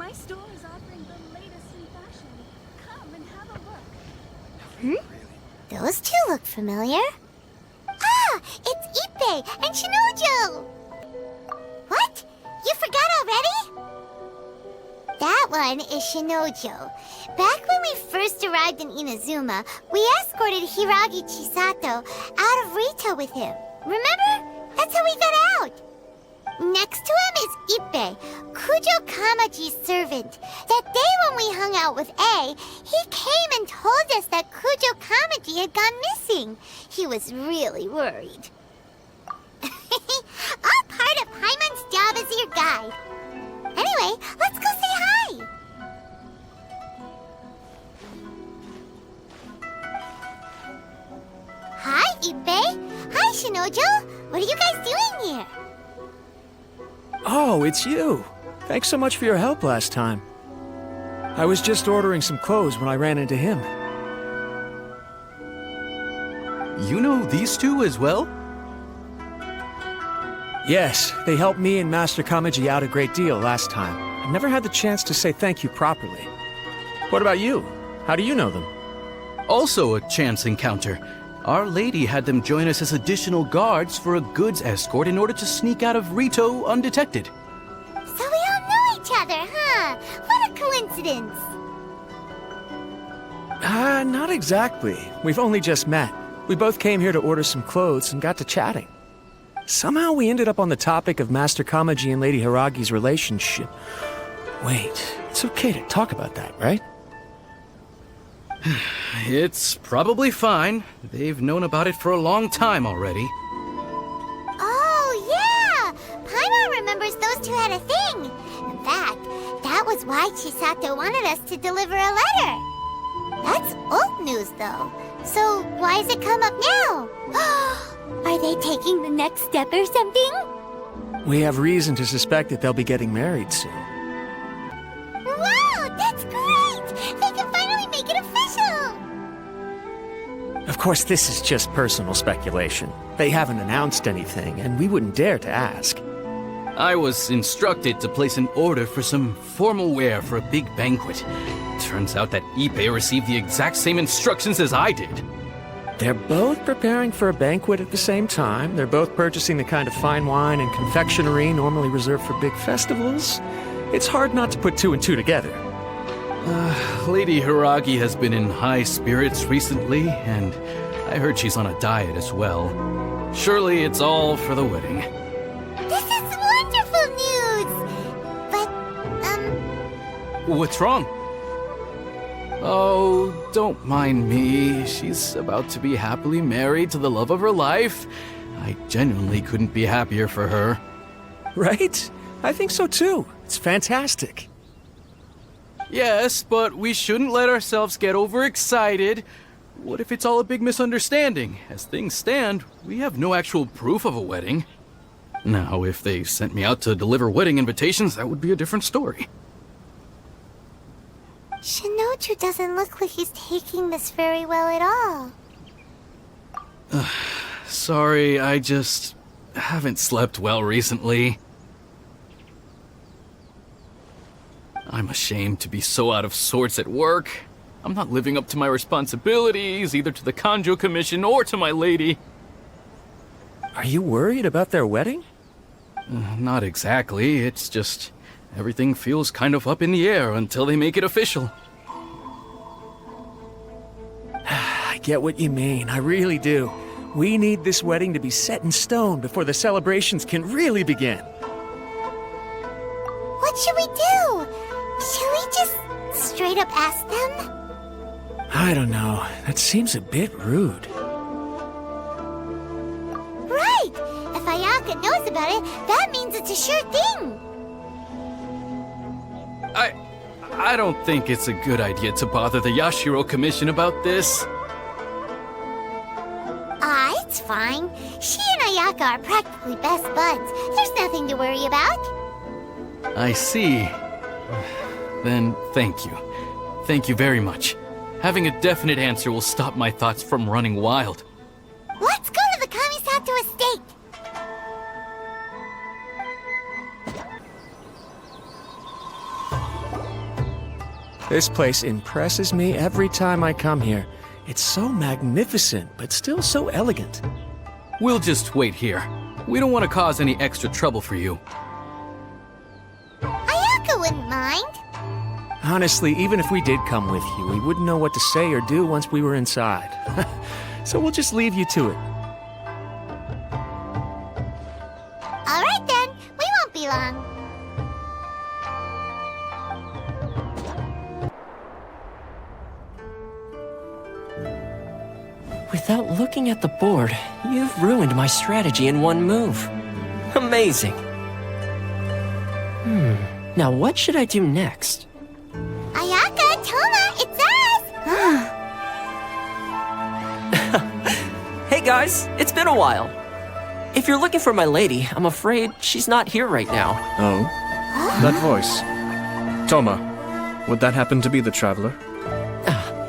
My store is offering the latest in fashion. Come and have a look. Those two look familiar. Ah! It's Ippei and Shinojo! What? You forgot already? That one is Shinojo. Back when we first arrived in Inazuma, we escorted Hiragi Chisato out of Rito with him. Remember? That's how we got out. Next to him is Ippei, Kujo Kamaji's servant. That day when we hung out with A, he came and told us that Kujo Kamaji had gone missing. He was really worried. All part of Paimon's job as your guide. Anyway, let's go say hi. Hi, Ippei. Hi, Shinojo. What are you guys doing here? Oh, it's you. Thanks so much for your help last time. I was just ordering some clothes when I ran into him. You know these two as well? Yes, they helped me and Master Kamaji out a great deal last time. I've never had the chance to say thank you properly. What about you? How do you know them? Also a chance encounter. Our lady had them join us as additional guards for a goods escort in order to sneak out of Rito undetected. So we all know each other, huh? What a coincidence. Not exactly. We've only just met. We both came here to order some clothes and got to chatting. Somehow we ended up on the topic of Master Kamaji and Lady Hiragi's relationship. Wait, it's okay to talk about that, right? It's probably fine. They've known about it for a long time already. Oh, yeah! Paimon remembers those two had a thing. In fact, that was why Chisato wanted us to deliver a letter. That's old news, though. So why has it come up now? Are they taking the next step or something? We have reason to suspect that they'll be getting married soon. Wow, that's great! They can finally make it official! Of course, this is just personal speculation. They haven't announced anything, and we wouldn't dare to ask. I was instructed to place an order for some formal wear for a big banquet. Turns out that Ippei received the exact same instructions as I did. They're both preparing for a banquet at the same time. They're both purchasing the kind of fine wine and confectionery normally reserved for big festivals. It's hard not to put two and two together. Lady Hiragi has been in high spirits recently, and I heard she's on a diet as well. Surely it's all for the wedding. This is wonderful news! But, What's wrong? Oh, don't mind me. She's about to be happily married to the love of her life. I genuinely couldn't be happier for her. Right? I think so too. It's fantastic. Yes, but we shouldn't let ourselves get overexcited. What if it's all a big misunderstanding? As things stand, we have no actual proof of a wedding. Now, if they sent me out to deliver wedding invitations, that would be a different story. Shinoju doesn't look like he's taking this very well at all. Sorry, I just haven't slept well recently. I'm ashamed to be so out of sorts at work. I'm not living up to my responsibilities, either to the Kanjo Commission or to my lady. Are you worried about their wedding? Not exactly, it's just everything feels kind of up in the air until they make it official. I get what you mean, I really do. We need this wedding to be set in stone before the celebrations can really begin. What should we do? Should we just straight up ask them? I don't know. That seems a bit rude. Right! If Ayaka knows about it, that means it's a sure thing! I don't think it's a good idea to bother the Yashiro Commission about this. It's fine. She and Ayaka are practically best buds. There's nothing to worry about. I see. Then thank you. Thank you very much. Having a definite answer will stop my thoughts from running wild. Let's go to the Kamisato estate! This place impresses me every time I come here. It's so magnificent, but still so elegant. We'll just wait here. We don't want to cause any extra trouble for you. Ayaka wouldn't mind. Honestly, even if we did come with you, we wouldn't know what to say or do once we were inside. So we'll just leave you to it. All right then, we won't be long. Without looking at the board, you've ruined my strategy in one move. Amazing. Now what should I do next? Ayaka, Toma, it's us! Hey guys, it's been a while. If you're looking for my lady, I'm afraid she's not here right now. Oh? That voice. Toma, would that happen to be the traveler?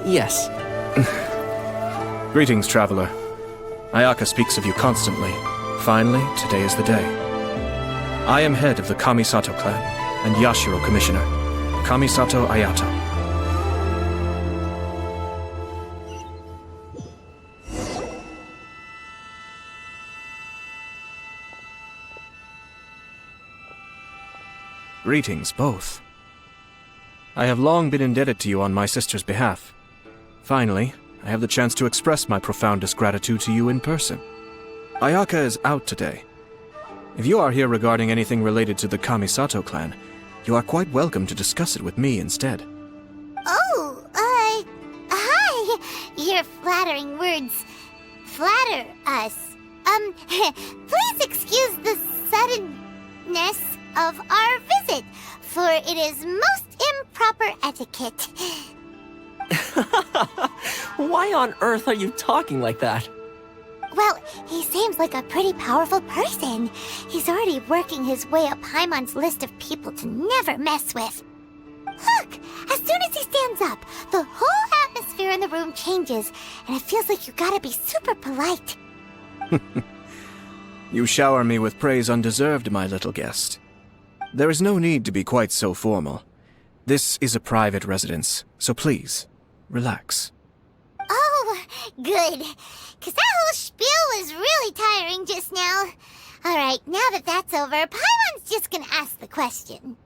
Yes. Greetings, traveler. Ayaka speaks of you constantly. Finally, today is the day. I am head of the Kamisato clan and Yashiro commissioner, Kamisato Ayato. Greetings, both. I have long been indebted to you on my sister's behalf. Finally, I have the chance to express my profoundest gratitude to you in person. Ayaka is out today. If you are here regarding anything related to the Kamisato clan, you are quite welcome to discuss it with me instead. Oh, hi! Your flattering words flatter us. Please excuse the suddenness of our visit, for it is most improper etiquette. Why on earth are you talking like that? Well, he seems like a pretty powerful person. He's already working his way up Paimon's list of people to never mess with. Look! As soon as he stands up, the whole atmosphere in the room changes, and it feels like you gotta be super polite. You shower me with praise undeserved, my little guest. There is no need to be quite so formal. This is a private residence, so please, relax. Oh, good. 'Cause that whole spiel was really tiring just now. Alright, now that that's over, Paimon's just gonna ask the question.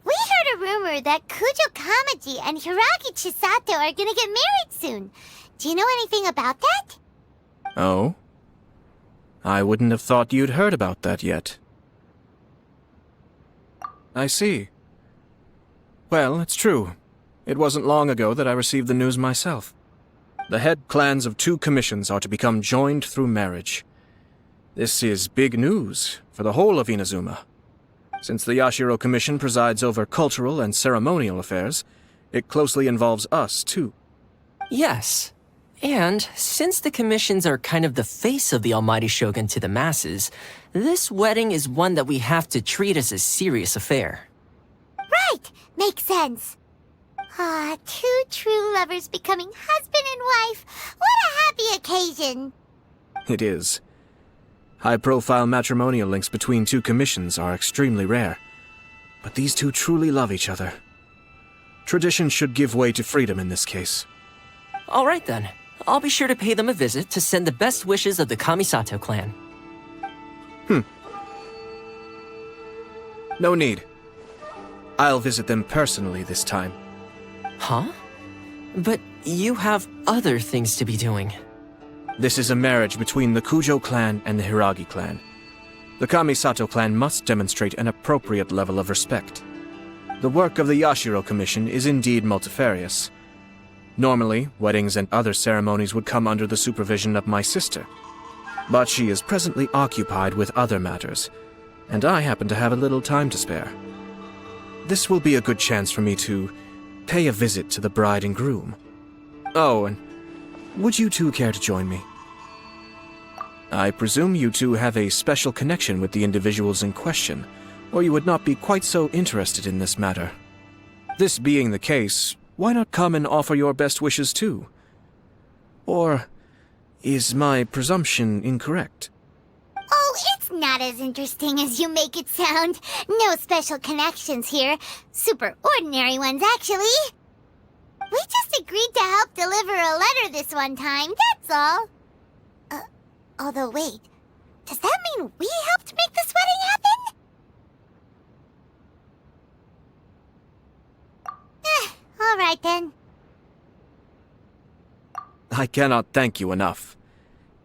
We heard a rumor that Kujo Kamaji and Hiragi Chisato are gonna get married soon. Do you know anything about that? Oh? I wouldn't have thought you'd heard about that yet. I see. Well, it's true. It wasn't long ago that I received the news myself. The head clans of 2 commissions are to become joined through marriage. This is big news for the whole of Inazuma. Since the Yashiro Commission presides over cultural and ceremonial affairs, it closely involves us, too. Yes. And since the commissions are kind of the face of the Almighty Shogun to the masses, this wedding is one that we have to treat as a serious affair. Right! Makes sense. Ah, 2 true lovers becoming husband and wife. What a happy occasion! It is. High-profile matrimonial links between 2 commissions are extremely rare. But these 2 truly love each other. Tradition should give way to freedom in this case. All right then. I'll be sure to pay them a visit to send the best wishes of the Kamisato clan. No need. I'll visit them personally this time. Huh? But you have other things to be doing. This is a marriage between the Kujo clan and the Hiragi clan. The Kamisato clan must demonstrate an appropriate level of respect. The work of the Yashiro Commission is indeed multifarious. Normally, weddings and other ceremonies would come under the supervision of my sister. But she is presently occupied with other matters, and I happen to have a little time to spare. This will be a good chance for me to pay a visit to the bride and groom. Oh, and would you 2 care to join me? I presume you 2 have a special connection with the individuals in question, or you would not be quite so interested in this matter. This being the case, why not come and offer your best wishes too? Or is my presumption incorrect? Oh, it's Not as interesting as you make it sound. No special connections here. Super ordinary ones, actually. We just agreed to help deliver a letter this one time, that's all. Although wait, does that mean we helped make this wedding happen? Alright then. I cannot thank you enough.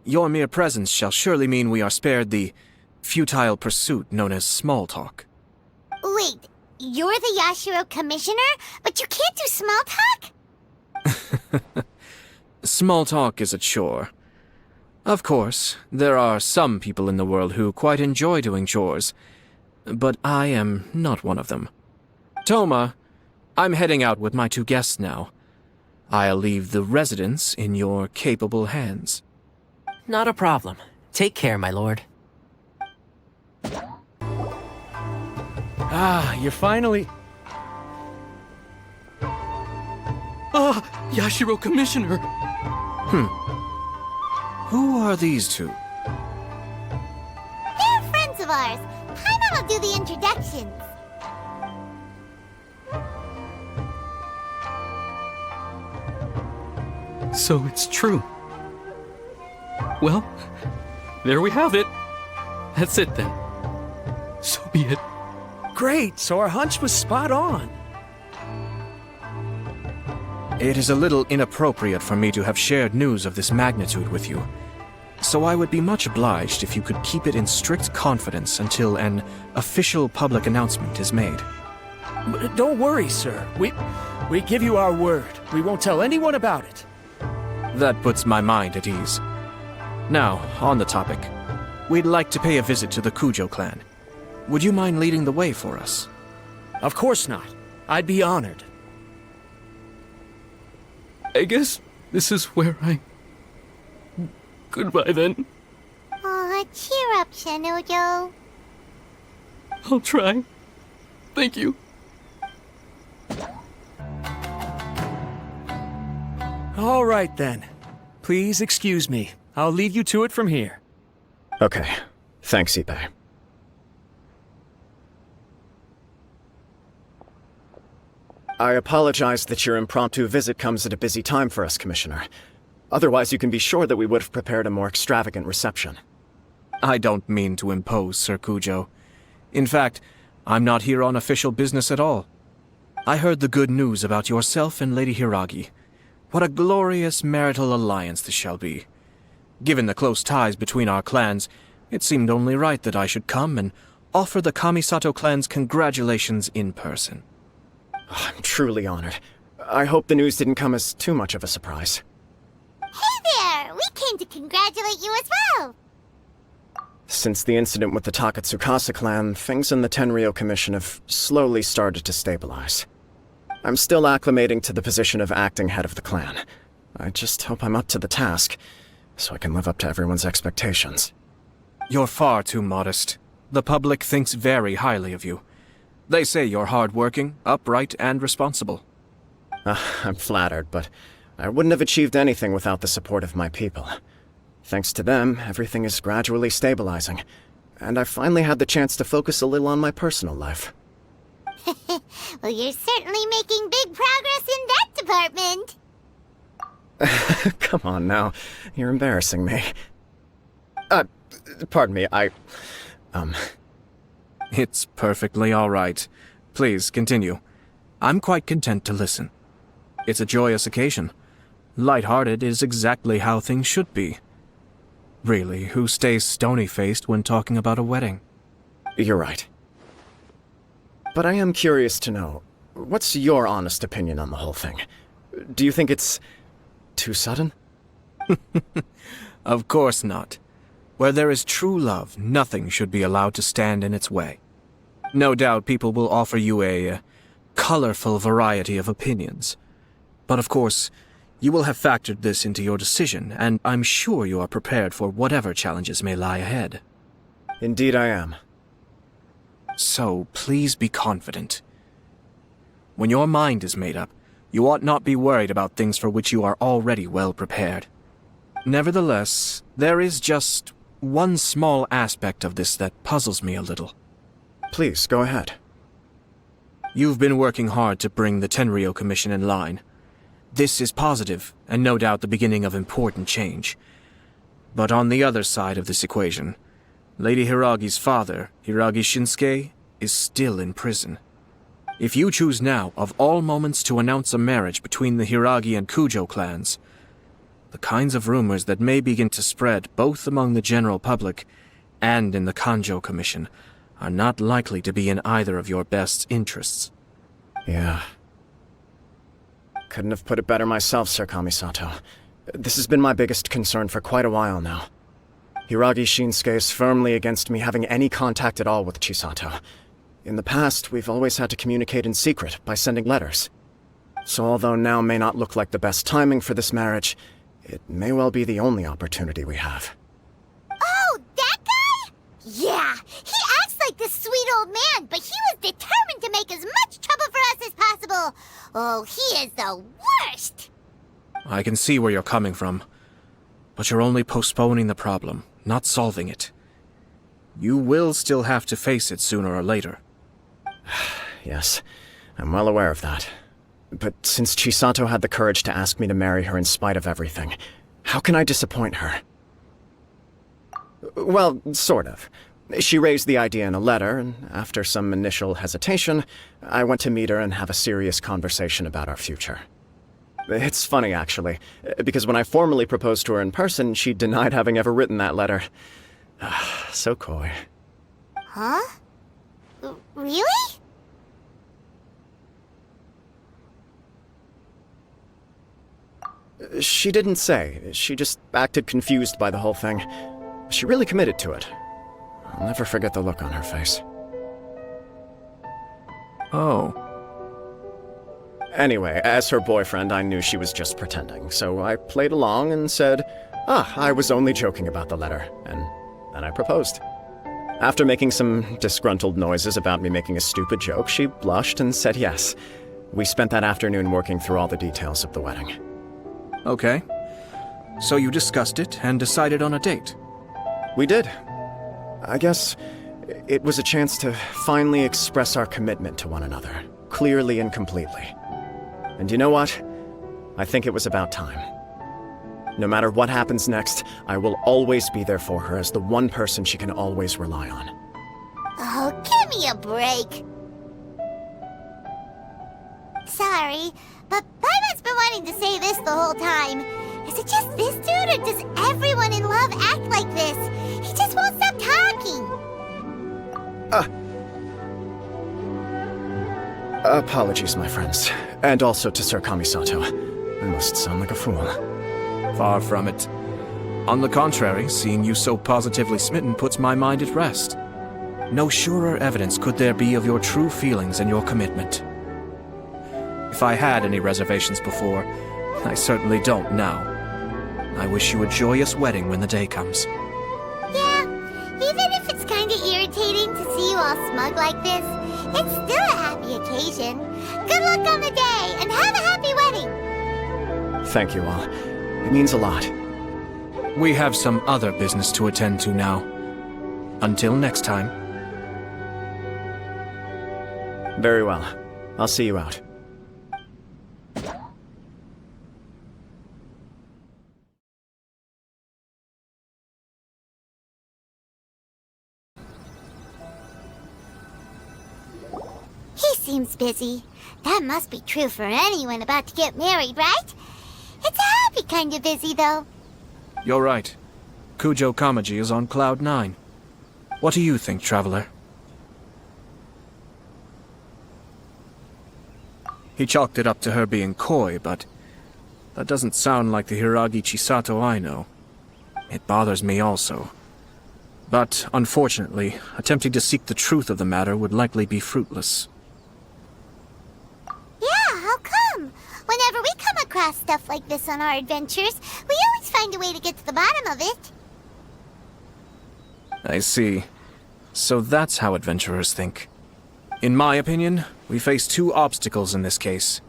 Your mere presence shall surely mean we are spared the futile pursuit known as small talk. Wait, you're the Yashiro commissioner, but you can't do small talk? Small talk is a chore. Of course, there are some people in the world who quite enjoy doing chores, but I am not one of them. Toma, I'm heading out with my 2 guests now. I'll leave the residence in your capable hands. Not a problem. Take care, my lord. Ah, you're finally... Ah, Yashiro Commissioner! Who are these 2? They're friends of ours. Paimon will do the introductions. So it's true. Well, there we have it. That's it then. So be it. Great, so our hunch was spot on. It is a little inappropriate for me to have shared news of this magnitude with you, so I would be much obliged if you could keep it in strict confidence until an official public announcement is made. But don't worry, sir. We give you our word. We won't tell anyone about it. That puts my mind at ease. Now, on the topic. We'd like to pay a visit to the Kujo clan. Would you mind leading the way for us? Of course not. I'd be honored. I guess this is where I... Goodbye then. Aw, cheer up, Shinojo. I'll try. Thank you. All right, then. Please excuse me. I'll leave you to it from here. Okay. Thanks, Ippei. I apologize that your impromptu visit comes at a busy time for us, Commissioner. Otherwise, you can be sure that we would have prepared a more extravagant reception. I don't mean to impose, Sir Kujo. In fact, I'm not here on official business at all. I heard the good news about yourself and Lady Hiragi. What a glorious marital alliance this shall be. Given the close ties between our clans, it seemed only right that I should come and offer the Kamisato clan's congratulations in person. I'm truly honored. I hope the news didn't come as too much of a surprise. Hey there! We came to congratulate you as well! Since the incident with the Takatsukasa clan, things in the Tenryo Commission have slowly started to stabilize. I'm still acclimating to the position of acting head of the clan. I just hope I'm up to the task, so I can live up to everyone's expectations. You're far too modest. The public thinks very highly of you. They say you're hardworking, upright, and responsible. I'm flattered, but I wouldn't have achieved anything without the support of my people. Thanks to them, everything is gradually stabilizing, and I finally had the chance to focus a little on my personal life. Well, you're certainly making big progress in that department. Come on now, you're embarrassing me. Pardon me, It's perfectly all right. Please, continue. I'm quite content to listen. It's a joyous occasion. Light-hearted is exactly how things should be. Really, who stays stony-faced when talking about a wedding? You're right. But I am curious to know, what's your honest opinion on the whole thing? Do you think it's too sudden? Of course not. Where there is true love, nothing should be allowed to stand in its way. No doubt people will offer you a colorful variety of opinions. But of course, you will have factored this into your decision, and I'm sure you are prepared for whatever challenges may lie ahead. Indeed I am. So, please be confident. When your mind is made up, you ought not be worried about things for which you are already well prepared. Nevertheless, there is just one small aspect of this that puzzles me a little. Please, go ahead. You've been working hard to bring the Tenryou Commission in line. This is positive, and no doubt the beginning of important change. But on the other side of this equation, Lady Hiragi's father, Hiragi Shinsuke, is still in prison. If you choose now, of all moments, to announce a marriage between the Hiragi and Kujo clans, the kinds of rumors that may begin to spread both among the general public and in the Kanjo Commission are not likely to be in either of your best interests. Yeah. Couldn't have put it better myself, Sir Kamisato. This has been my biggest concern for quite a while now. Hiragi Shinsuke is firmly against me having any contact at all with Chisato. In the past, we've always had to communicate in secret by sending letters. So although now may not look like the best timing for this marriage, it may well be the only opportunity we have. Oh, that guy? Yeah, he acts like this sweet old man, but he was determined to make as much trouble for us as possible. Oh, he is the worst! I can see where you're coming from, but you're only postponing the problem, not solving it. You will still have to face it sooner or later. Yes, I'm well aware of that. But since Chisato had the courage to ask me to marry her in spite of everything, how can I disappoint her? Well, sort of. She raised the idea in a letter, and after some initial hesitation, I went to meet her and have a serious conversation about our future. It's funny, actually, because when I formally proposed to her in person, she denied having ever written that letter. So coy. Huh? Really? She didn't say. She just acted confused by the whole thing. She really committed to it. I'll never forget the look on her face. Oh. Anyway, as her boyfriend, I knew she was just pretending, so I played along and said, I was only joking about the letter, and then I proposed. After making some disgruntled noises about me making a stupid joke, she blushed and said yes. We spent that afternoon working through all the details of the wedding. Okay. So you discussed it and decided on a date? We did. I guess it was a chance to finally express our commitment to one another, clearly and completely. And you know what? I think it was about time. No matter what happens next, I will always be there for her as the one person she can always rely on. Oh, give me a break. Sorry, but Paimon's been wanting to say this the whole time. Is it just this dude, or does everyone in love act like this? He just won't stop talking. Apologies, my friends. And also to Sir Kamisato. I must sound like a fool. Far from it. On the contrary, seeing you so positively smitten puts my mind at rest. No surer evidence could there be of your true feelings and your commitment. If I had any reservations before, I certainly don't now. I wish you a joyous wedding when the day comes. Yeah, even if it's kinda irritating to see you all smug like this, it's still a happy occasion. Good luck on the day, and have a happy wedding! Thank you all. It means a lot. We have some other business to attend to now. Until next time. Very well. I'll see you out. He seems busy. That must be true for anyone about to get married, right? It's a happy kind of busy, though. You're right. Kujo Kamaji is on Cloud 9. What do you think, Traveler? He chalked it up to her being coy, but that doesn't sound like the Hiragi Chisato I know. It bothers me also. But, unfortunately, attempting to seek the truth of the matter would likely be fruitless. Yeah, how come? Whenever we come across stuff like this on our adventures, we always find a way to get to the bottom of it. I see. So that's how adventurers think. In my opinion, we face two obstacles in this case.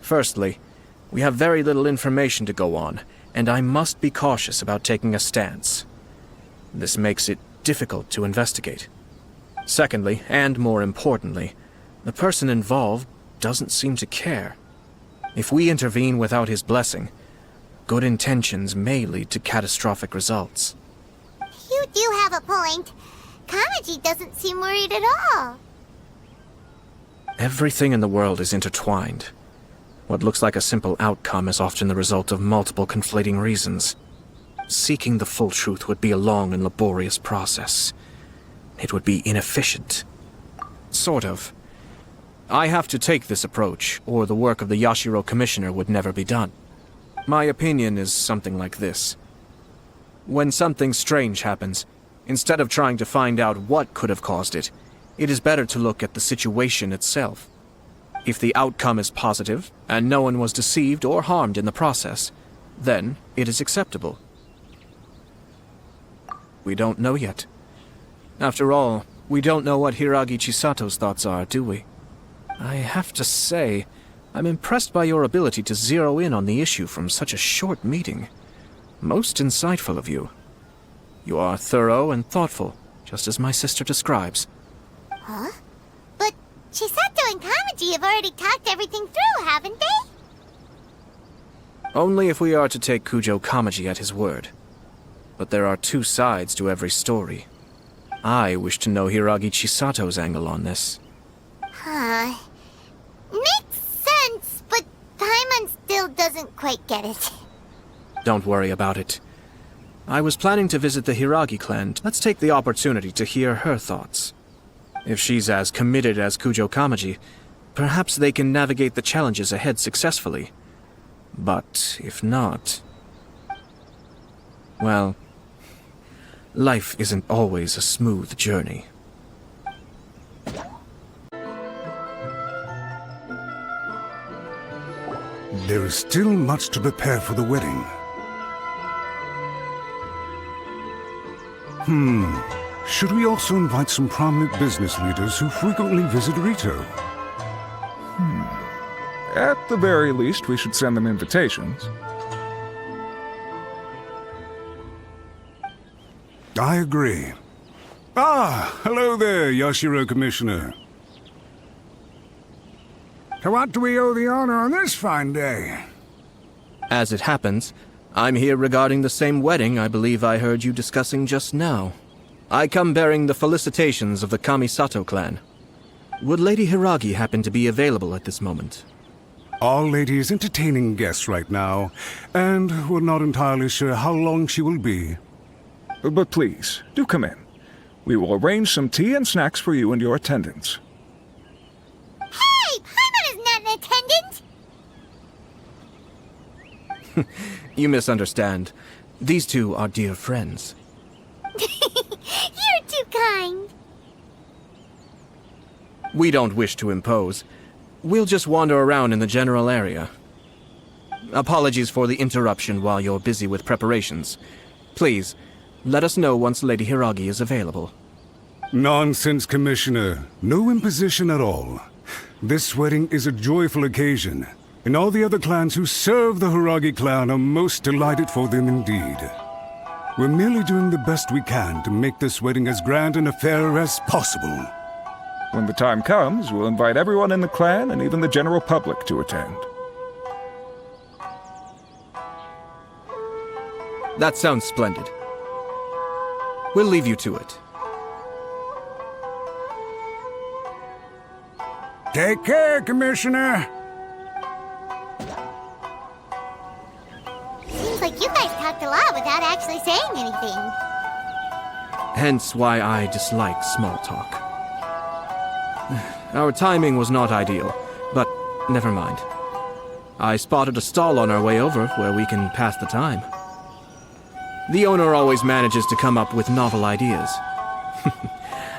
Firstly, we have very little information to go on, and I must be cautious about taking a stance. This makes it difficult to investigate. Secondly, and more importantly, the person involved doesn't seem to care. If we intervene without his blessing, good intentions may lead to catastrophic results. You do have a point. Kamaji doesn't seem worried at all. Everything in the world is intertwined. What looks like a simple outcome is often the result of multiple conflating reasons. Seeking the full truth would be a long and laborious process. It would be inefficient. Sort of. I have to take this approach, or the work of the Yashiro Commissioner would never be done. My opinion is something like this. When something strange happens, instead of trying to find out what could have caused it, it is better to look at the situation itself. If the outcome is positive, and no one was deceived or harmed in the process, then it is acceptable. We don't know yet. After all, we don't know what Hiragi Chisato's thoughts are, do we? I have to say, I'm impressed by your ability to zero in on the issue from such a short meeting. Most insightful of you. You are thorough and thoughtful, just as my sister describes. Huh? But Chisato and Kamaji have already talked everything through, haven't they? Only if we are to take Kujo Kamaji at his word. But there are two sides to every story. I wish to know Hiragi Chisato's angle on this. Huh. Makes sense, but Paimon still doesn't quite get it. Don't worry about it. I was planning to visit the Hiragi clan. Let's take the opportunity to hear her thoughts. If she's as committed as Kujo Kamaji, perhaps they can navigate the challenges ahead successfully. But if not... well, life isn't always a smooth journey. There is still much to prepare for the wedding. Should we also invite some prominent business leaders who frequently visit Rito? At the very least, we should send them invitations. I agree. Ah, hello there, Yashiro Commissioner. To what do we owe the honor on this fine day? As it happens, I'm here regarding the same wedding I believe I heard you discussing just now. I come bearing the felicitations of the Kamisato clan. Would Lady Hiragi happen to be available at this moment? Our lady is entertaining guests right now, and we're not entirely sure how long she will be. But please, do come in. We will arrange some tea and snacks for you and your attendants. Hey! Paimon is not an attendant! You misunderstand. These two are dear friends. You're too kind. We don't wish to impose. We'll just wander around in the general area. Apologies for the interruption while you're busy with preparations. Please, let us know once Lady Hiragi is available. Nonsense, Commissioner. No imposition at all. This wedding is a joyful occasion, and all the other clans who serve the Hiragi clan are most delighted for them indeed. We're merely doing the best we can to make this wedding as grand an affair as possible. When the time comes, we'll invite everyone in the clan and even the general public to attend. That sounds splendid. We'll leave you to it. Take care, Commissioner. Seems like you guys talked a lot without actually saying anything. Hence why I dislike small talk. Our timing was not ideal, but never mind. I spotted a stall on our way over where we can pass the time. The owner always manages to come up with novel ideas.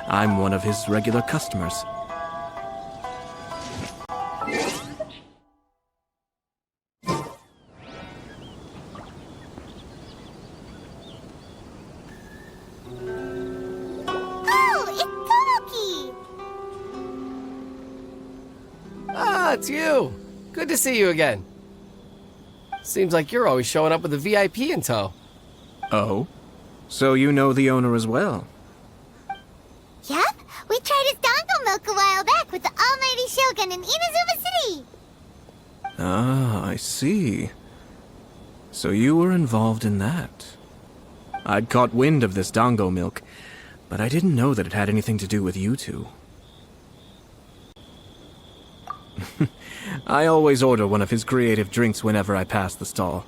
I'm one of his regular customers. Oh, it's Tomoki! Ah, it's you. Good to see you again. Seems like you're always showing up with a VIP in tow. Oh? So you know the owner as well? Yup, we tried his dango milk a while back with the almighty Shogun in Inazuma City. Ah, I see. So you were involved in that. I'd caught wind of this dango milk, but I didn't know that it had anything to do with you two. I always order one of his creative drinks whenever I pass the stall.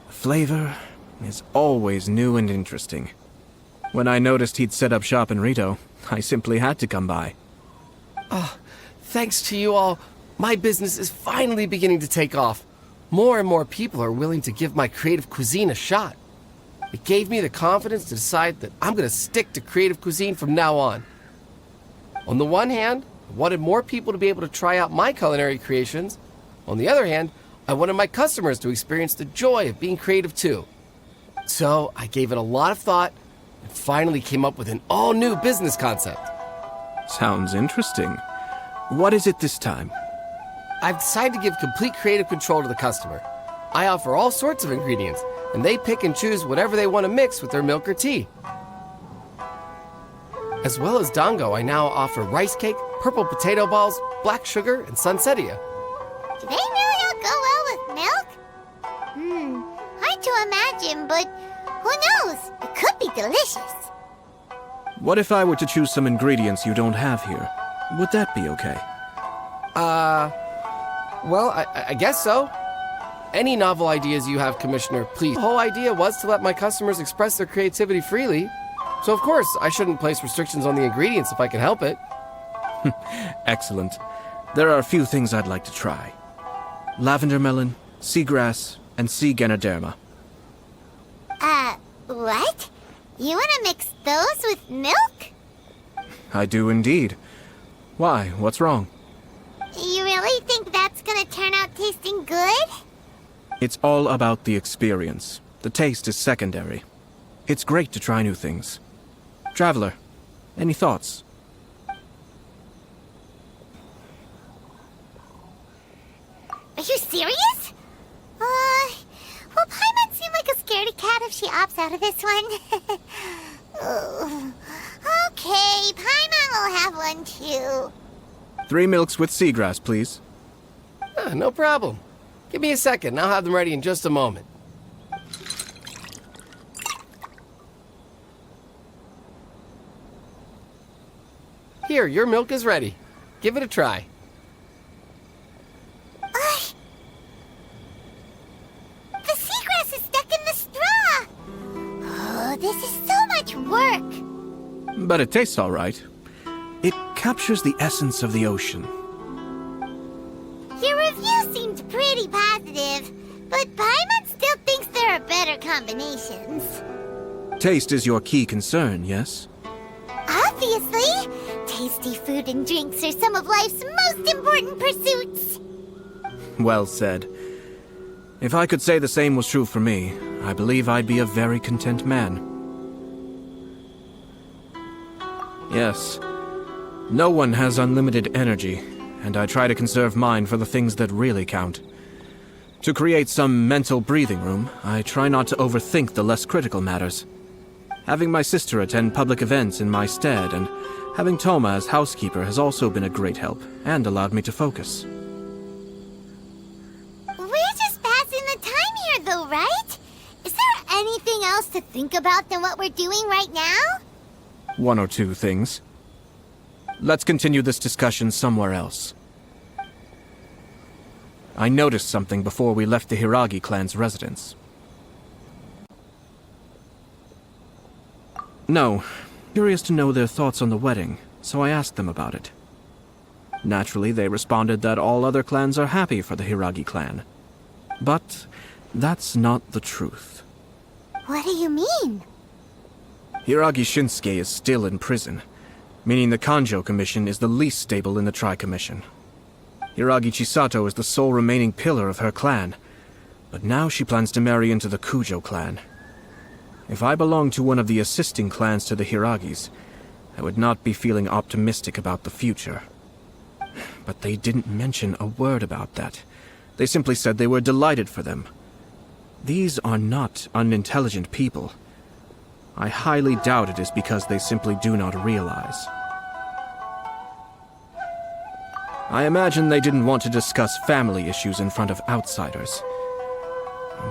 The flavor is always new and interesting. When I noticed he'd set up shop in Rito, I simply had to come by. Thanks to you all, my business is finally beginning to take off. More and more people are willing to give my creative cuisine a shot. It gave me the confidence to decide that I'm going to stick to creative cuisine from now on. On the one hand, I wanted more people to be able to try out my culinary creations. On the other hand, I wanted my customers to experience the joy of being creative too. So I gave it a lot of thought and finally came up with an all-new business concept. Sounds interesting. What is it this time? I've decided to give complete creative control to the customer. I offer all sorts of ingredients, and they pick and choose whatever they want to mix with their milk or tea. As well as dango, I now offer rice cake, purple potato balls, black sugar, and sunsettia. Do they really all go well with milk? Hard to imagine, but who knows? It could be delicious. What if I were to choose some ingredients you don't have here? Would that be okay? Well, I guess so. Any novel ideas you have, Commissioner, please. The whole idea was to let my customers express their creativity freely. So of course, I shouldn't place restrictions on the ingredients if I can help it. Excellent. There are a few things I'd like to try. Lavender melon, seagrass, and sea ganoderma. What? You wanna mix those with milk? I do indeed. Why? What's wrong? You really think that's gonna turn out tasting good? It's all about the experience. The taste is secondary. It's great to try new things. Traveler, any thoughts? Are you serious? Well, Paimon seem like a scaredy cat if she opts out of this one. Okay, Paimon will have one too. 3 milks with seagrass, please. No problem. Give me a second, and I'll have them ready in just a moment. Here, your milk is ready. Give it a try. The seagrass is stuck in the straw. Oh, this is so much work. But it tastes all right. It captures the essence of the ocean. Your review seemed pretty positive, but Paimon still thinks there are better combinations. Taste is your key concern, yes? Obviously! Tasty food and drinks are some of life's most important pursuits. Well said. If I could say the same was true for me, I believe I'd be a very content man. Yes. No one has unlimited energy, and I try to conserve mine for the things that really count. To create some mental breathing room, I try not to overthink the less critical matters. Having my sister attend public events in my stead, and having Toma as housekeeper has also been a great help, and allowed me to focus. We're just passing the time here, though, right? Is there anything else to think about than what we're doing right now? 1 or 2 things. Let's continue this discussion somewhere else. I noticed something before we left the Hiragi clan's residence. No, curious to know their thoughts on the wedding, so I asked them about it. Naturally, they responded that all other clans are happy for the Hiragi clan. But that's not the truth. What do you mean? Hiragi Shinsuke is still in prison, meaning the Kanjo Commission is the least stable in the Tri-Commission. Hiragi Chisato is the sole remaining pillar of her clan, but now she plans to marry into the Kujo clan. If I belonged to one of the assisting clans to the Hiragis, I would not be feeling optimistic about the future. But they didn't mention a word about that. They simply said they were delighted for them. These are not unintelligent people. I highly doubt it is because they simply do not realize. I imagine they didn't want to discuss family issues in front of outsiders.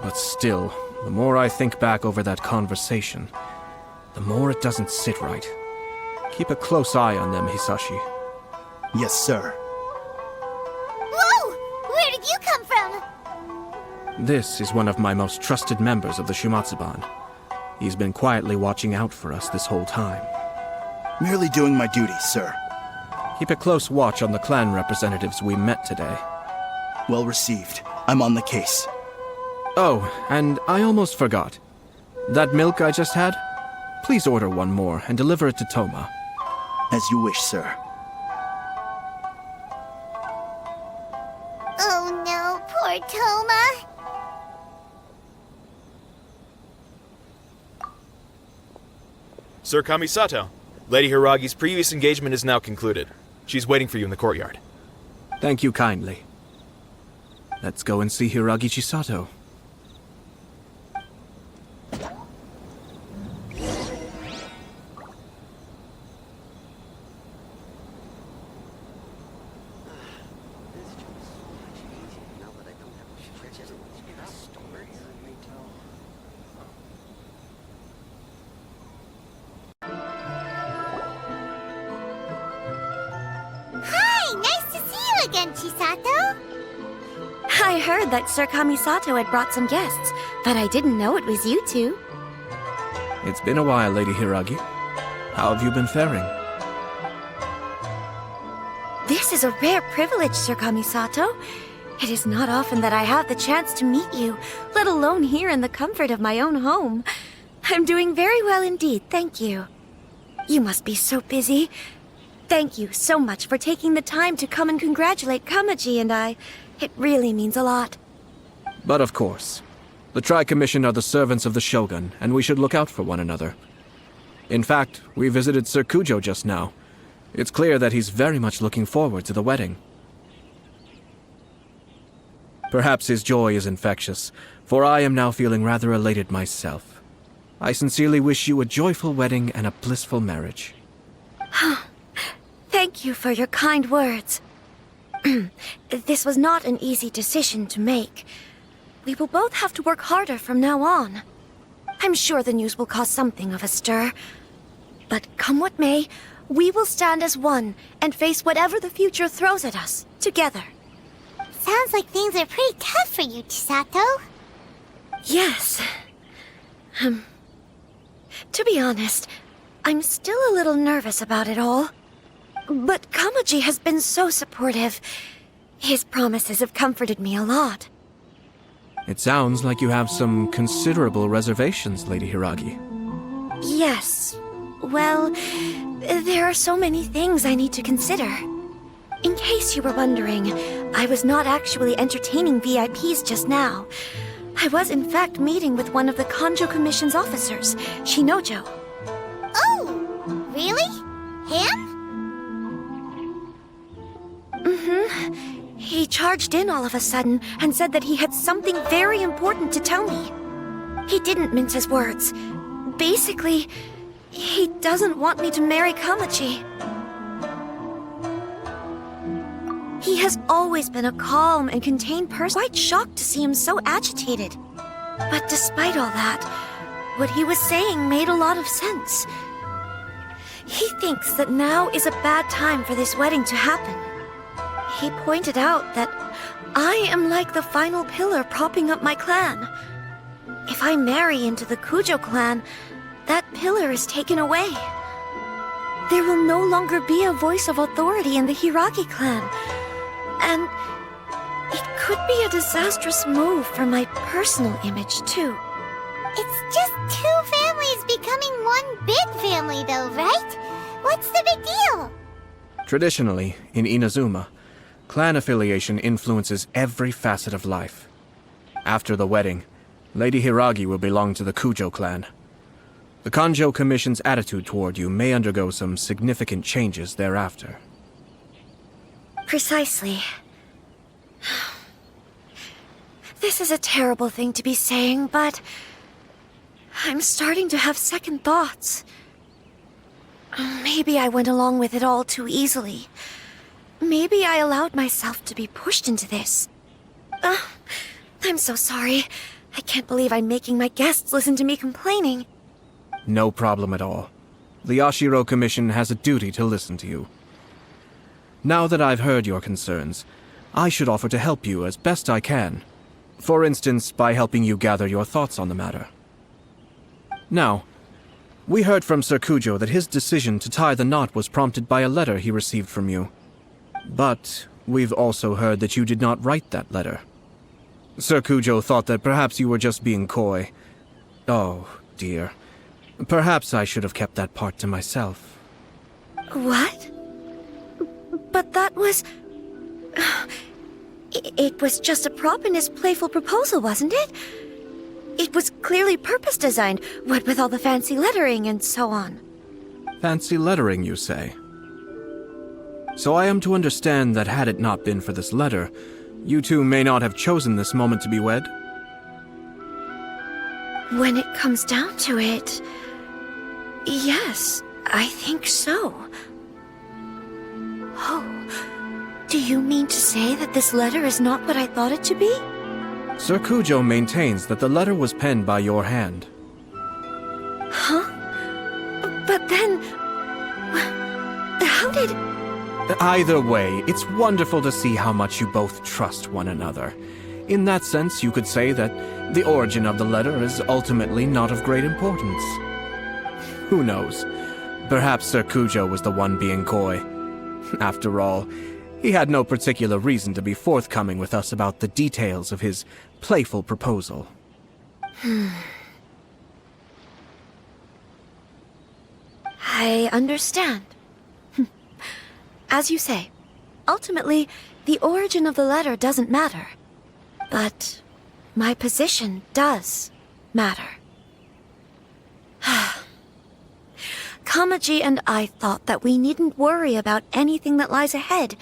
But still, the more I think back over that conversation, the more it doesn't sit right. Keep a close eye on them, Hisashi. Yes, sir. Whoa! Where did you come from? This is one of my most trusted members of the Shumatsuban. He's been quietly watching out for us this whole time. Merely doing my duty, sir. Keep a close watch on the clan representatives we met today. Well received. I'm on the case. Oh, and I almost forgot. That milk I just had? Please order one more and deliver it to Toma. As you wish, sir. Oh no, poor Toma. Sir Kamisato, Lady Hiragi's previous engagement is now concluded. She's waiting for you in the courtyard. Thank you kindly. Let's go and see Hiragi Chisato. Hi, nice to see you again, Chisato. I heard that Sir Kamisato had brought some guests, but I didn't know it was you two. It's been a while, Lady Hiragi. How have you been faring? This is a rare privilege, Sir Kamisato. It is not often that I have the chance to meet you, let alone here in the comfort of my own home. I'm doing very well indeed, thank you. You must be so busy. Thank you so much for taking the time to come and congratulate Kamaji and I. It really means a lot. But of course. The Tri-Commission are the servants of the Shogun, and we should look out for one another. In fact, we visited Sir Kujo just now. It's clear that he's very much looking forward to the wedding. Perhaps his joy is infectious, for I am now feeling rather elated myself. I sincerely wish you a joyful wedding and a blissful marriage. Thank you for your kind words. This was not an easy decision to make. We will both have to work harder from now on. I'm sure the news will cause something of a stir. But come what may, we will stand as one and face whatever the future throws at us, together. Sounds like things are pretty tough for you, Chisato. Yes. To be honest, I'm still a little nervous about it all. But Kamaji has been so supportive. His promises have comforted me a lot. It sounds like you have some considerable reservations, Lady Hiragi. Yes. Well, there are so many things I need to consider. In case you were wondering, I was not actually entertaining VIPs just now. I was in fact meeting with one of the Kanjo Commission's officers, Shinojo. Oh, really? Him? He charged in all of a sudden and said that he had something very important to tell me. He didn't mince his words. Basically, he doesn't want me to marry Kamaji. He has always been a calm and contained person. Quite shocked to see him so agitated. But despite all that, what he was saying made a lot of sense. He thinks that now is a bad time for this wedding to happen. He pointed out that I am like the final pillar propping up my clan. If I marry into the Kujo clan, that pillar is taken away. There will no longer be a voice of authority in the Hiragi clan. And it could be a disastrous move for my personal image, too. It's just two families becoming one big family, though, right? What's the big deal? Traditionally, in Inazuma, clan affiliation influences every facet of life. After the wedding, Lady Hiragi will belong to the Kujo clan. The Kanjo Commission's attitude toward you may undergo some significant changes thereafter. Precisely. This is a terrible thing to be saying, but I'm starting to have second thoughts. Maybe I went along with it all too easily. Maybe I allowed myself to be pushed into this. I'm so sorry. I can't believe I'm making my guests listen to me complaining. No problem at all. The Yashiro Commission has a duty to listen to you. Now that I've heard your concerns, I should offer to help you as best I can. For instance, by helping you gather your thoughts on the matter. Now, we heard from Sir Kujo that his decision to tie the knot was prompted by a letter he received from you. But we've also heard that you did not write that letter. Sir Kujo thought that perhaps you were just being coy. Oh, dear. Perhaps I should have kept that part to myself. What? But that was... It was just a prop in his playful proposal, wasn't it? It was clearly purpose-designed, what with all the fancy lettering and so on. Fancy lettering, you say? So I am to understand that had it not been for this letter, you two may not have chosen this moment to be wed? When it comes down to it... Yes, I think so. Oh, do you mean to say that this letter is not what I thought it to be? Sir Kujo maintains that the letter was penned by your hand. Huh? But then... How did... Either way, it's wonderful to see how much you both trust one another. In that sense, you could say that the origin of the letter is ultimately not of great importance. Who knows? Perhaps Sir Kujo was the one being coy. After all, he had no particular reason to be forthcoming with us about the details of his playful proposal. I understand. As you say, ultimately, the origin of the letter doesn't matter. But my position does matter. Kamaji and I thought that we needn't worry about anything that lies ahead,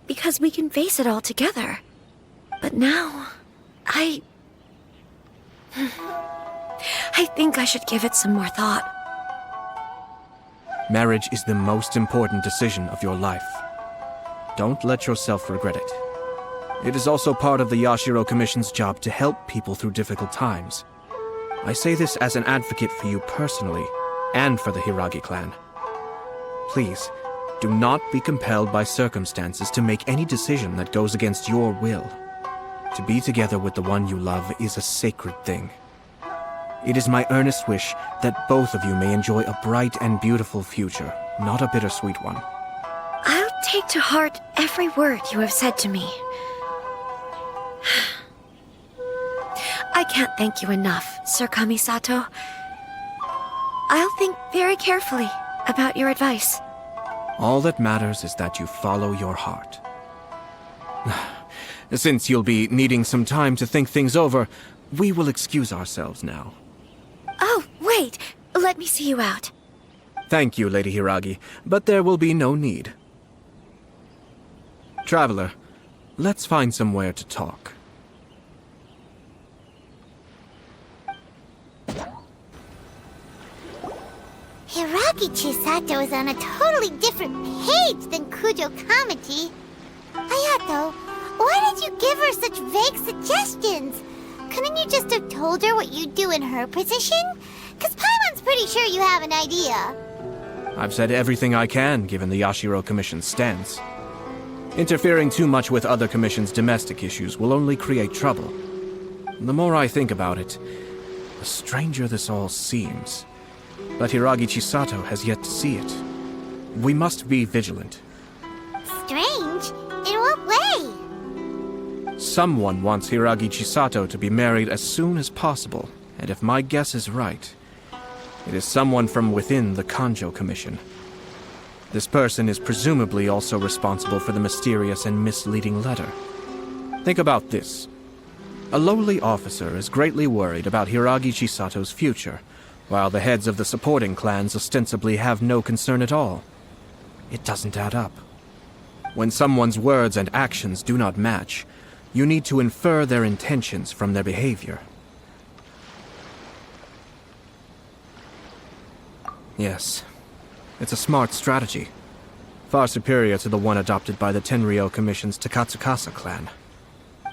because we can face it all together. But now, I think I should give it some more thought. Marriage is the most important decision of your life. Don't let yourself regret it. It is also part of the Yashiro Commission's job to help people through difficult times. I say this as an advocate for you personally, and for the Hiragi clan. Please, do not be compelled by circumstances to make any decision that goes against your will. To be together with the one you love is a sacred thing. It is my earnest wish that both of you may enjoy a bright and beautiful future, not a bittersweet one. I'll take to heart every word you have said to me. I can't thank you enough, Sir Kamisato. I'll think very carefully about your advice. All that matters is that you follow your heart. Since you'll be needing some time to think things over, we will excuse ourselves now. Oh, wait! Let me see you out. Thank you, Lady Hiragi, but there will be no need. Traveler, let's find somewhere to talk. Hiragi Chisato is on a totally different page than Kujo Kamaji. Ayato, why did you give her such vague suggestions? Couldn't you just have told her what you'd do in her position? Because Paimon's pretty sure you have an idea. I've said everything I can, given the Yashiro Commission's stance. Interfering too much with other commissions' domestic issues will only create trouble. The more I think about it, the stranger this all seems. But Hiragi Chisato has yet to see it. We must be vigilant. Strange? In what way? Someone wants Hiragi Chisato to be married as soon as possible, and if my guess is right, it is someone from within the Kanjo Commission. This person is presumably also responsible for the mysterious and misleading letter. Think about this. A lowly officer is greatly worried about Hiragi Chisato's future, while the heads of the supporting clans ostensibly have no concern at all. It doesn't add up. When someone's words and actions do not match, you need to infer their intentions from their behavior. Yes. It's a smart strategy. Far superior to the one adopted by the Tenryou Commission's Takatsukasa clan.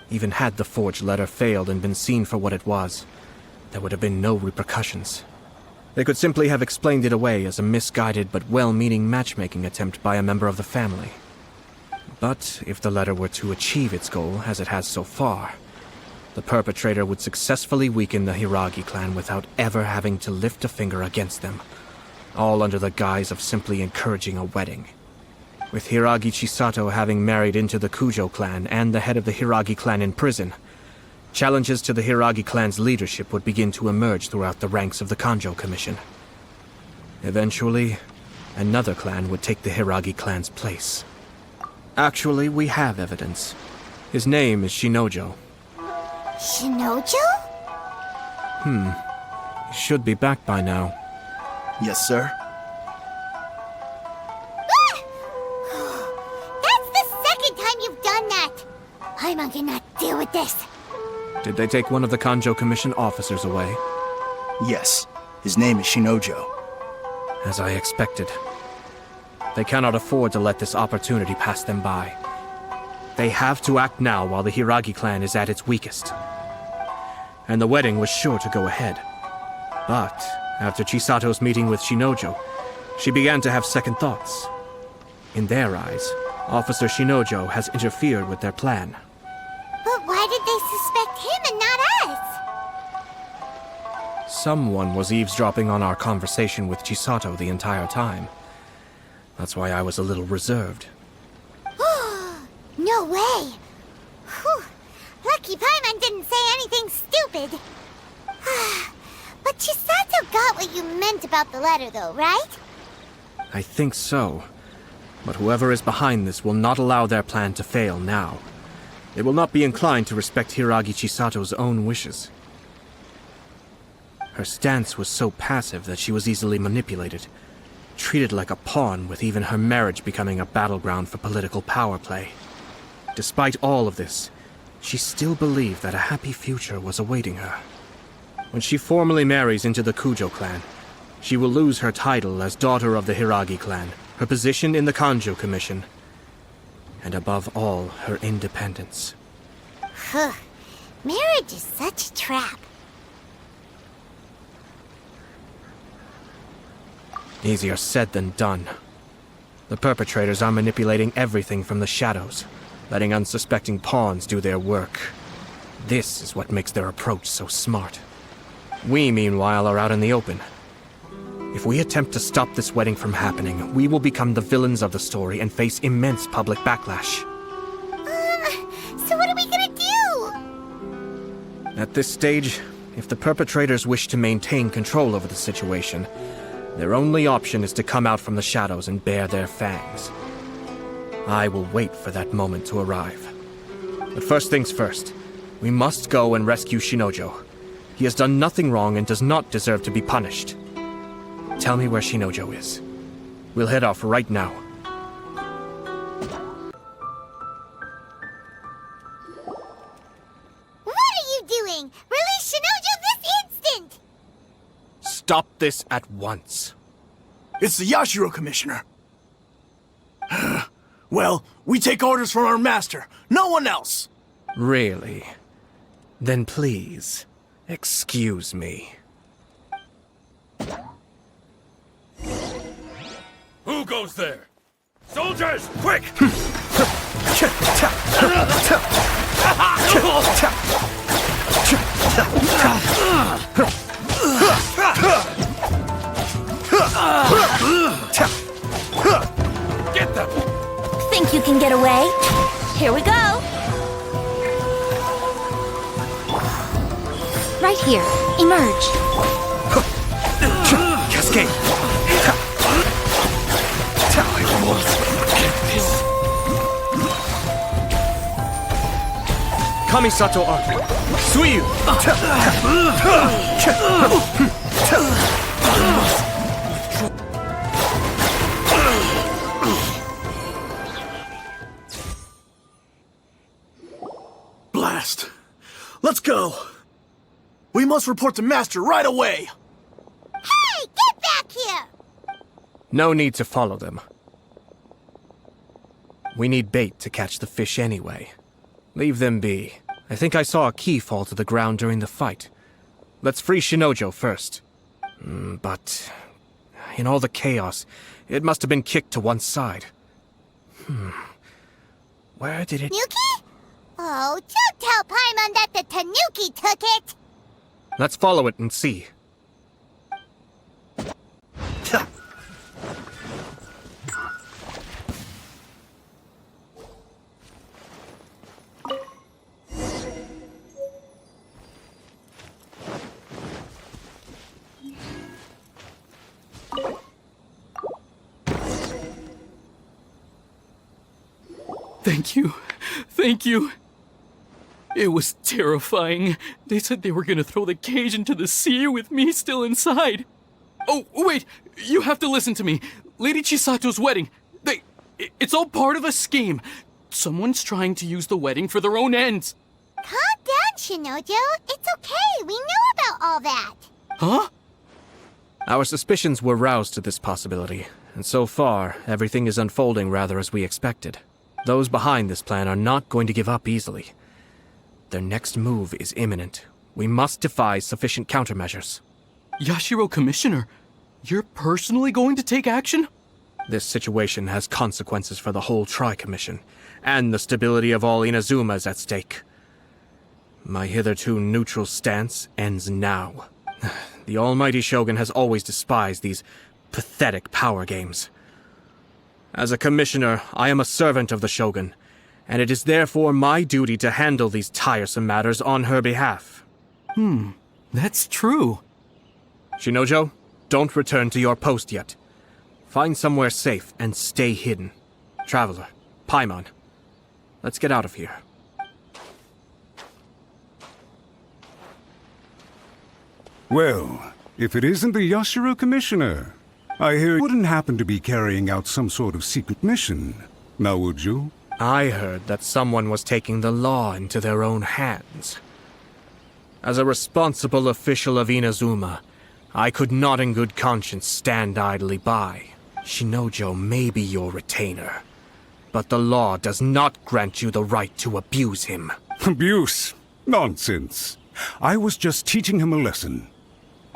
Even had the forged letter failed and been seen for what it was, there would have been no repercussions. They could simply have explained it away as a misguided but well-meaning matchmaking attempt by a member of the family. But if the letter were to achieve its goal, as it has so far, the perpetrator would successfully weaken the Hiragi clan without ever having to lift a finger against them, all under the guise of simply encouraging a wedding. With Hiragi Chisato having married into the Kujo clan and the head of the Hiragi clan in prison, challenges to the Hiragi clan's leadership would begin to emerge throughout the ranks of the Kanjo Commission. Eventually, another clan would take the Hiragi clan's place. Actually, we have evidence. His name is Shinojo. Shinojo? He should be back by now. Yes, sir. That's the second time you've done that! I'm gonna deal with this. Did they take one of the Kanjo Commission officers away? Yes. His name is Shinojo. As I expected. They cannot afford to let this opportunity pass them by. They have to act now while the Hiragi clan is at its weakest. And the wedding was sure to go ahead. But after Chisato's meeting with Shinojo, she began to have second thoughts. In their eyes, Officer Shinojo has interfered with their plan. But why did they suspect him and not us? Someone was eavesdropping on our conversation with Chisato the entire time. That's why I was a little reserved. No way! Whew. Lucky Paimon didn't say anything stupid. But Chisato got what you meant about the letter though, right? I think so. But whoever is behind this will not allow their plan to fail now. They will not be inclined to respect Hiragi Chisato's own wishes. Her stance was so passive that she was easily manipulated, treated like a pawn, with even her marriage becoming a battleground for political power play. Despite all of this, she still believed that a happy future was awaiting her. When she formally marries into the Kujo clan, she will lose her title as daughter of the Hiragi clan, her position in the Kanjo Commission, and above all, her independence. Marriage is such a trap. Easier said than done. The perpetrators are manipulating everything from the shadows, letting unsuspecting pawns do their work. This is what makes their approach so smart. We, meanwhile, are out in the open. If we attempt to stop this wedding from happening, we will become the villains of the story and face immense public backlash. So what are we gonna do? At this stage, if the perpetrators wish to maintain control over the situation, their only option is to come out from the shadows and bare their fangs. I will wait for that moment to arrive. But first things first, we must go and rescue Shinojo. He has done nothing wrong and does not deserve to be punished. Tell me where Shinojo is. We'll head off right now. What are you doing? Release Shinojo this instant! Stop this at once. It's the Yashiro Commissioner. Well, we take orders from our master. No one else. Really? Then please, excuse me. Who goes there? Soldiers, quick! Get them! Think you can get away? Here we go! Right here. Emerge. Cascade! Kamisato Ayato! Suiyu! Blast. Let's go. We must report to Master right away. Hey, get back here! No need to follow them. We need bait to catch the fish anyway. Leave them be. I think I saw a key fall to the ground during the fight. Let's free Shinojo first. But in all the chaos, it must have been kicked to one side. Where did it... Tanuki? Oh, don't tell Paimon that the Tanuki took it! Let's follow it and see. Thank you. Thank you. It was terrifying. They said they were gonna throw the cage into the sea with me still inside. Oh, wait! You have to listen to me. Lady Chisato's wedding. It's all part of a scheme. Someone's trying to use the wedding for their own ends. Calm down, Shinojo. It's okay. We know about all that. Huh? Our suspicions were roused to this possibility, and so far, everything is unfolding rather as we expected. Those behind this plan are not going to give up easily. Their next move is imminent. We must devise sufficient countermeasures. Yashiro Commissioner, you're personally going to take action? This situation has consequences for the whole Tri-Commission, and the stability of all Inazuma is at stake. My hitherto neutral stance ends now. The almighty Shogun has always despised these pathetic power games. As a commissioner, I am a servant of the Shogun, and it is therefore my duty to handle these tiresome matters on her behalf. That's true. Shinojo, don't return to your post yet. Find somewhere safe and stay hidden. Traveler, Paimon, let's get out of here. Well, if it isn't the Yashiro Commissioner, I hear you wouldn't happen to be carrying out some sort of secret mission, now would you? I heard that someone was taking the law into their own hands. As a responsible official of Inazuma, I could not in good conscience stand idly by. Shinojo may be your retainer, but the law does not grant you the right to abuse him. Abuse? Nonsense. I was just teaching him a lesson.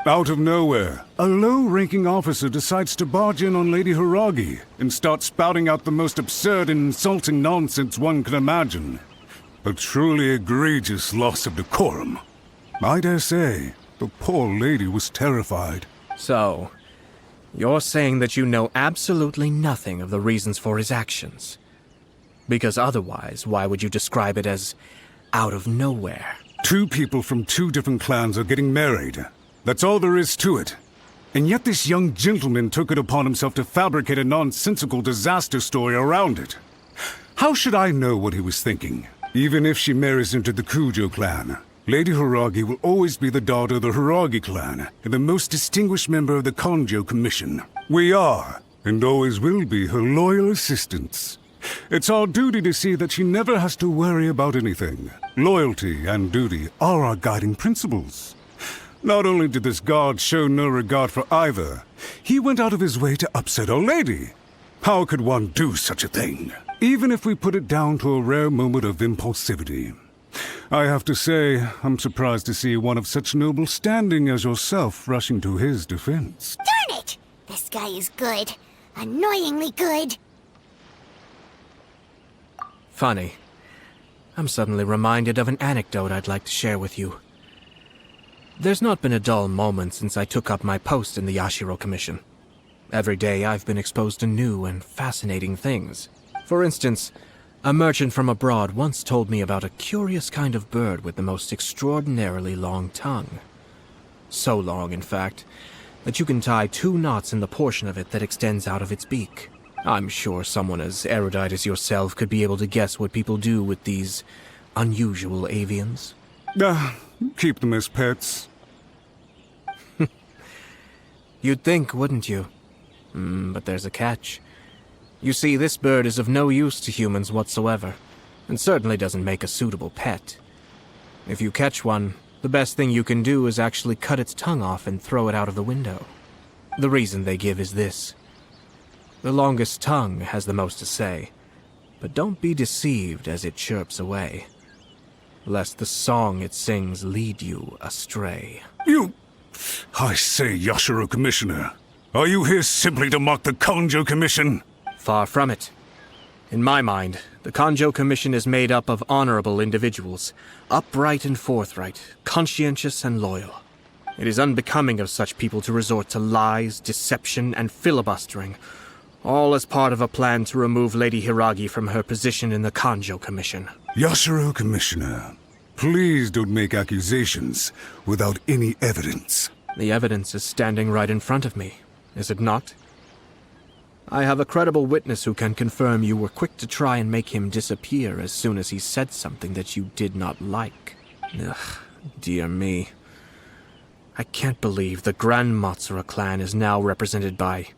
Out of nowhere, a low-ranking officer decides to barge in on Lady Hiragi and start spouting out the most absurd and insulting nonsense one can imagine. A truly egregious loss of decorum. I dare say, the poor lady was terrified. So, you're saying that you know absolutely nothing of the reasons for his actions? Because otherwise, why would you describe it as out of nowhere? Two people from two different clans are getting married. That's all there is to it. And yet this young gentleman took it upon himself to fabricate a nonsensical disaster story around it. How should I know what he was thinking? Even if she marries into the Kujo clan, Lady Hiragi will always be the daughter of the Hiragi clan and the most distinguished member of the Konjo Commission. We are, and always will be, her loyal assistants. It's our duty to see that she never has to worry about anything. Loyalty and duty are our guiding principles. Not only did this guard show no regard for either, he went out of his way to upset our lady. How could one do such a thing? Even if we put it down to a rare moment of impulsivity. I have to say, I'm surprised to see one of such noble standing as yourself rushing to his defense. Darn it! This guy is good. Annoyingly good. Funny. I'm suddenly reminded of an anecdote I'd like to share with you. There's not been a dull moment since I took up my post in the Yashiro Commission. Every day I've been exposed to new and fascinating things. For instance, a merchant from abroad once told me about a curious kind of bird with the most extraordinarily long tongue. So long, in fact, that you can tie 2 knots in the portion of it that extends out of its beak. I'm sure someone as erudite as yourself could be able to guess what people do with these unusual avians. Keep them as pets. You'd think, wouldn't you? But there's a catch. You see, this bird is of no use to humans whatsoever, and certainly doesn't make a suitable pet. If you catch one, the best thing you can do is actually cut its tongue off and throw it out of the window. The reason they give is this. The longest tongue has the most to say, but don't be deceived as it chirps away, lest the song it sings lead you astray. I say, Yashiro Commissioner, are you here simply to mock the Kanjo Commission? Far from it. In my mind, the Kanjo Commission is made up of honorable individuals, upright and forthright, conscientious and loyal. It is unbecoming of such people to resort to lies, deception, and filibustering, all as part of a plan to remove Lady Hiragi from her position in the Kanjo Commission. Yashiro Commissioner, please don't make accusations without any evidence. The evidence is standing right in front of me, is it not? I have a credible witness who can confirm you were quick to try and make him disappear as soon as he said something that you did not like. Ugh, dear me. I can't believe the Grand Matsura clan is now represented by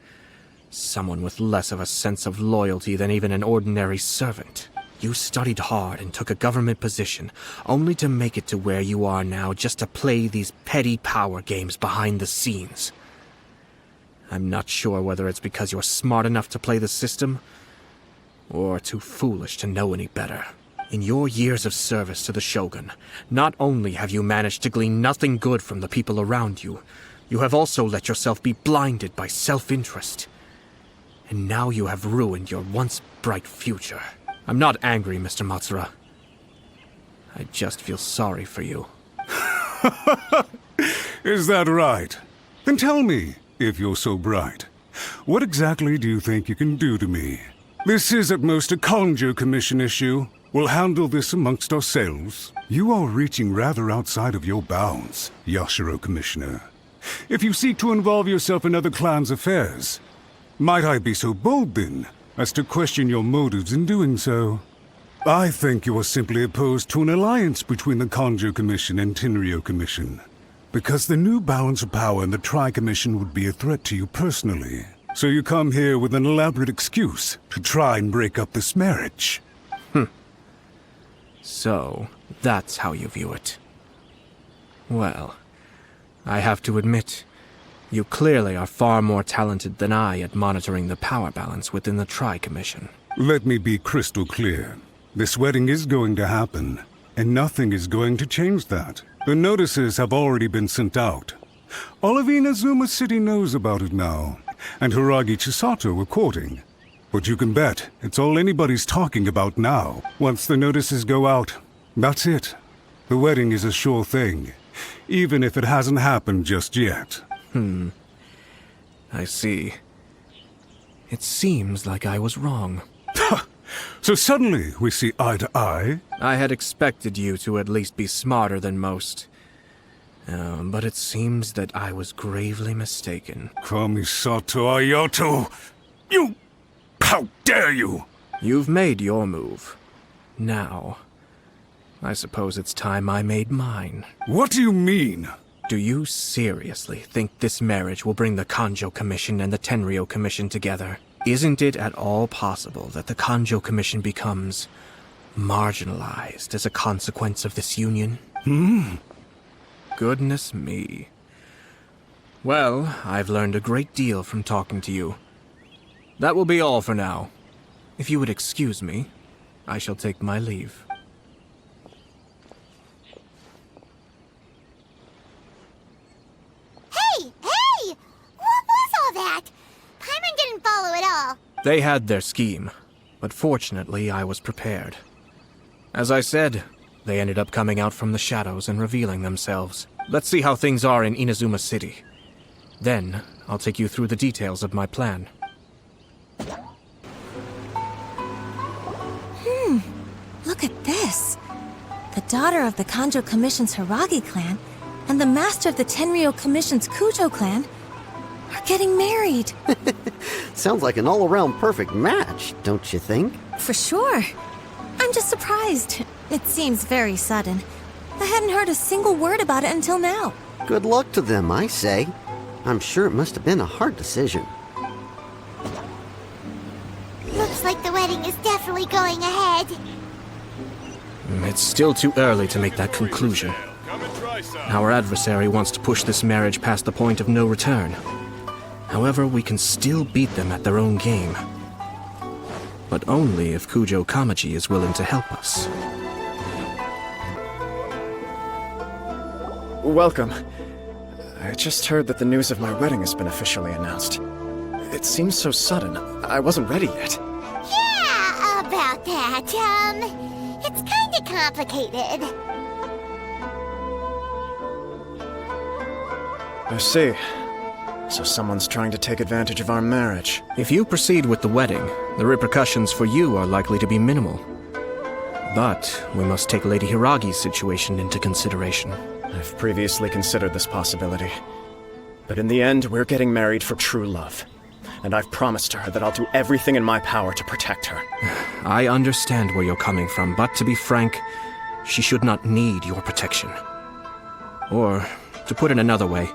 someone with less of a sense of loyalty than even an ordinary servant. You studied hard and took a government position, only to make it to where you are now just to play these petty power games behind the scenes. I'm not sure whether it's because you're smart enough to play the system, or too foolish to know any better. In your years of service to the Shogun, not only have you managed to glean nothing good from the people around you, you have also let yourself be blinded by self-interest. And now you have ruined your once bright future. I'm not angry, Mr. Matsura. I just feel sorry for you. Is that right? Then tell me, if you're so bright, what exactly do you think you can do to me? This is at most a Kanjo Commission issue. We'll handle this amongst ourselves. You are reaching rather outside of your bounds, Yashiro Commissioner. If you seek to involve yourself in other clans' affairs, might I be so bold, then, as to question your motives in doing so? I think you are simply opposed to an alliance between the Kanjo Commission and Tenryou Commission, because the new balance of power in the Tri-Commission would be a threat to you personally. So you come here with an elaborate excuse to try and break up this marriage. So, that's how you view it. Well, I have to admit, you clearly are far more talented than I at monitoring the power balance within the Tri-Commission. Let me be crystal clear. This wedding is going to happen, and nothing is going to change that. The notices have already been sent out. All of Inazuma City knows about it now, and Hiragi Chisato are courting. But you can bet it's all anybody's talking about now. Once the notices go out, that's it. The wedding is a sure thing, even if it hasn't happened just yet. I see. It seems like I was wrong. So suddenly we see eye to eye? I had expected you to at least be smarter than most. But it seems that I was gravely mistaken. Kamisato Ayato! You... How dare you! You've made your move. Now, I suppose it's time I made mine. What do you mean? Do you seriously think this marriage will bring the Kanjo Commission and the Tenryou Commission together? Isn't it at all possible that the Kanjo Commission becomes marginalized as a consequence of this union? Goodness me. Well, I've learned a great deal from talking to you. That will be all for now. If you would excuse me, I shall take my leave. Hey! What was all that? Paimon didn't follow at all. They had their scheme, but fortunately I was prepared. As I said, they ended up coming out from the shadows and revealing themselves. Let's see how things are in Inazuma City. Then, I'll take you through the details of my plan. Look at this. The daughter of the Kanjo Commission's Hiragi clan and the master of the Tenryou Commission's Kujo clan are getting married. Sounds like an all-around perfect match, don't you think? For sure. I'm just surprised. It seems very sudden. I hadn't heard a single word about it until now. Good luck to them, I say. I'm sure it must have been a hard decision. Looks like the wedding is definitely going ahead. It's still too early to make that conclusion. Our adversary wants to push this marriage past the point of no return. However, we can still beat them at their own game. But only if Kujo Kamaji is willing to help us. Welcome. I just heard that the news of my wedding has been officially announced. It seems so sudden. I wasn't ready yet. Yeah, about that. It's kinda complicated. I see. So someone's trying to take advantage of our marriage. If you proceed with the wedding, the repercussions for you are likely to be minimal. But we must take Lady Hiragi's situation into consideration. I've previously considered this possibility. But in the end, we're getting married for true love. And I've promised her that I'll do everything in my power to protect her. I understand where you're coming from, but to be frank, she should not need your protection. Or, to put it another way,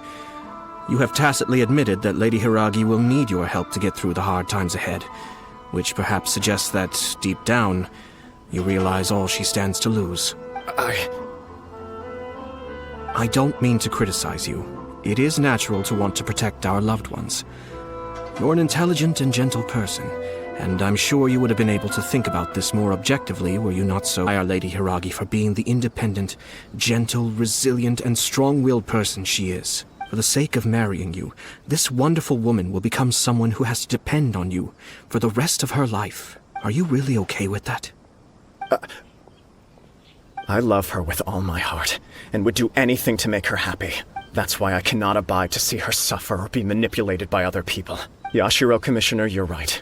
you have tacitly admitted that Lady Hiragi will need your help to get through the hard times ahead, which perhaps suggests that, deep down, you realize all she stands to lose. I don't mean to criticize you. It is natural to want to protect our loved ones. You're an intelligent and gentle person, and I'm sure you would have been able to think about this more objectively were you not so our Lady Hiragi for being the independent, gentle, resilient, and strong-willed person she is. For the sake of marrying you, this wonderful woman will become someone who has to depend on you for the rest of her life. Are you really okay with that? I love her with all my heart, and would do anything to make her happy. That's why I cannot abide to see her suffer or be manipulated by other people. Yashiro Commissioner, you're right.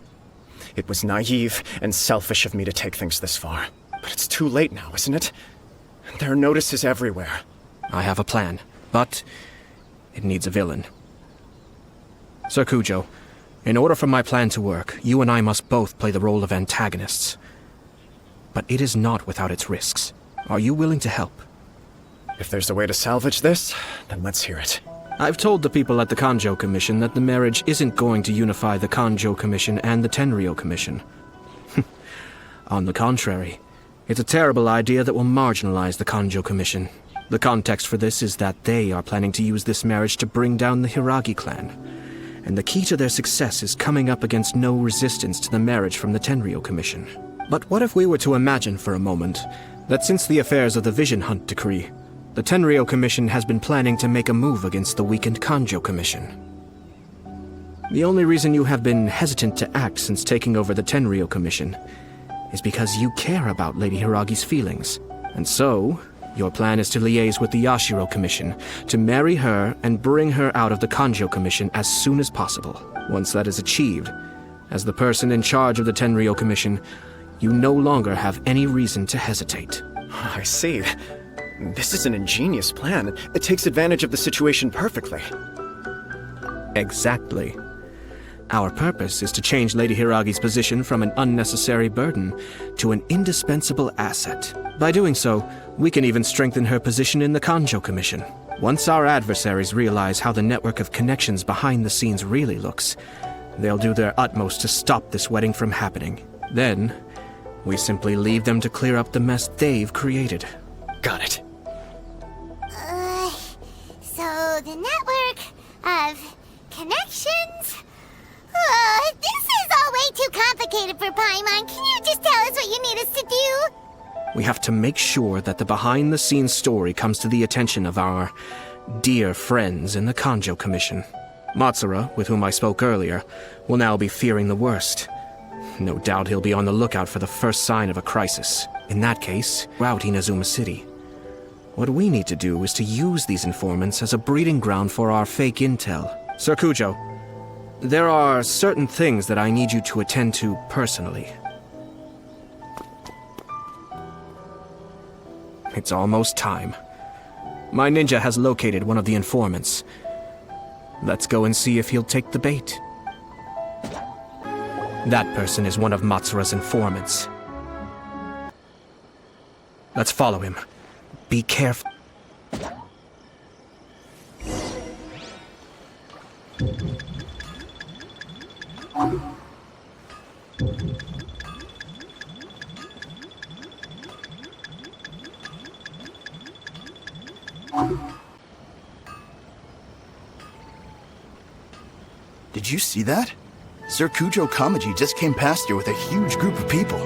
It was naive and selfish of me to take things this far. But it's too late now, isn't it? There are notices everywhere. I have a plan, but it needs a villain. Sir Kujo, in order for my plan to work, you and I must both play the role of antagonists. But it is not without its risks. Are you willing to help? If there's a way to salvage this, then let's hear it. I've told the people at the Kanjo Commission that the marriage isn't going to unify the Kanjo Commission and the Tenryou Commission. On the contrary, it's a terrible idea that will marginalize the Kanjo Commission. The context for this is that they are planning to use this marriage to bring down the Hiragi clan. And the key to their success is coming up against no resistance to the marriage from the Tenryou Commission. But what if we were to imagine for a moment that since the affairs of the Vision Hunt Decree, the Tenryou Commission has been planning to make a move against the weakened Kanjo Commission? The only reason you have been hesitant to act since taking over the Tenryou Commission is because you care about Lady Hiragi's feelings. And so, your plan is to liaise with the Yashiro Commission, to marry her and bring her out of the Kanjo Commission as soon as possible. Once that is achieved, as the person in charge of the Tenryou Commission, you no longer have any reason to hesitate. I see. This is an ingenious plan. It takes advantage of the situation perfectly. Exactly. Our purpose is to change Lady Hiragi's position from an unnecessary burden to an indispensable asset. By doing so, we can even strengthen her position in the Kanjo Commission. Once our adversaries realize how the network of connections behind the scenes really looks, they'll do their utmost to stop this wedding from happening. Then, we simply leave them to clear up the mess they've created. Got it. So the network of connections? This is all way too complicated for Paimon. Can you just tell us what you need us to do? We have to make sure that the behind-the-scenes story comes to the attention of our dear friends in the Kanjo Commission. Matsura, with whom I spoke earlier, will now be fearing the worst. No doubt he'll be on the lookout for the first sign of a crisis. In that case, we're out Inazuma City. What we need to do is to use these informants as a breeding ground for our fake intel. Sir Kujo, there are certain things that I need you to attend to personally. It's almost time. My ninja has located one of the informants. Let's go and see if he'll take the bait. That person is one of Matsura's informants. Let's follow him. Be careful. Did you see that? Sir Kujo Kamaji just came past here with a huge group of people.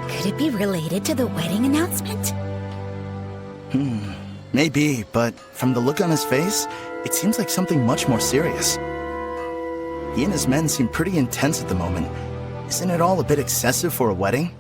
Could it be related to the wedding announcement? Maybe, but from the look on his face, it seems like something much more serious. He and his men seem pretty intense at the moment. Isn't it all a bit excessive for a wedding?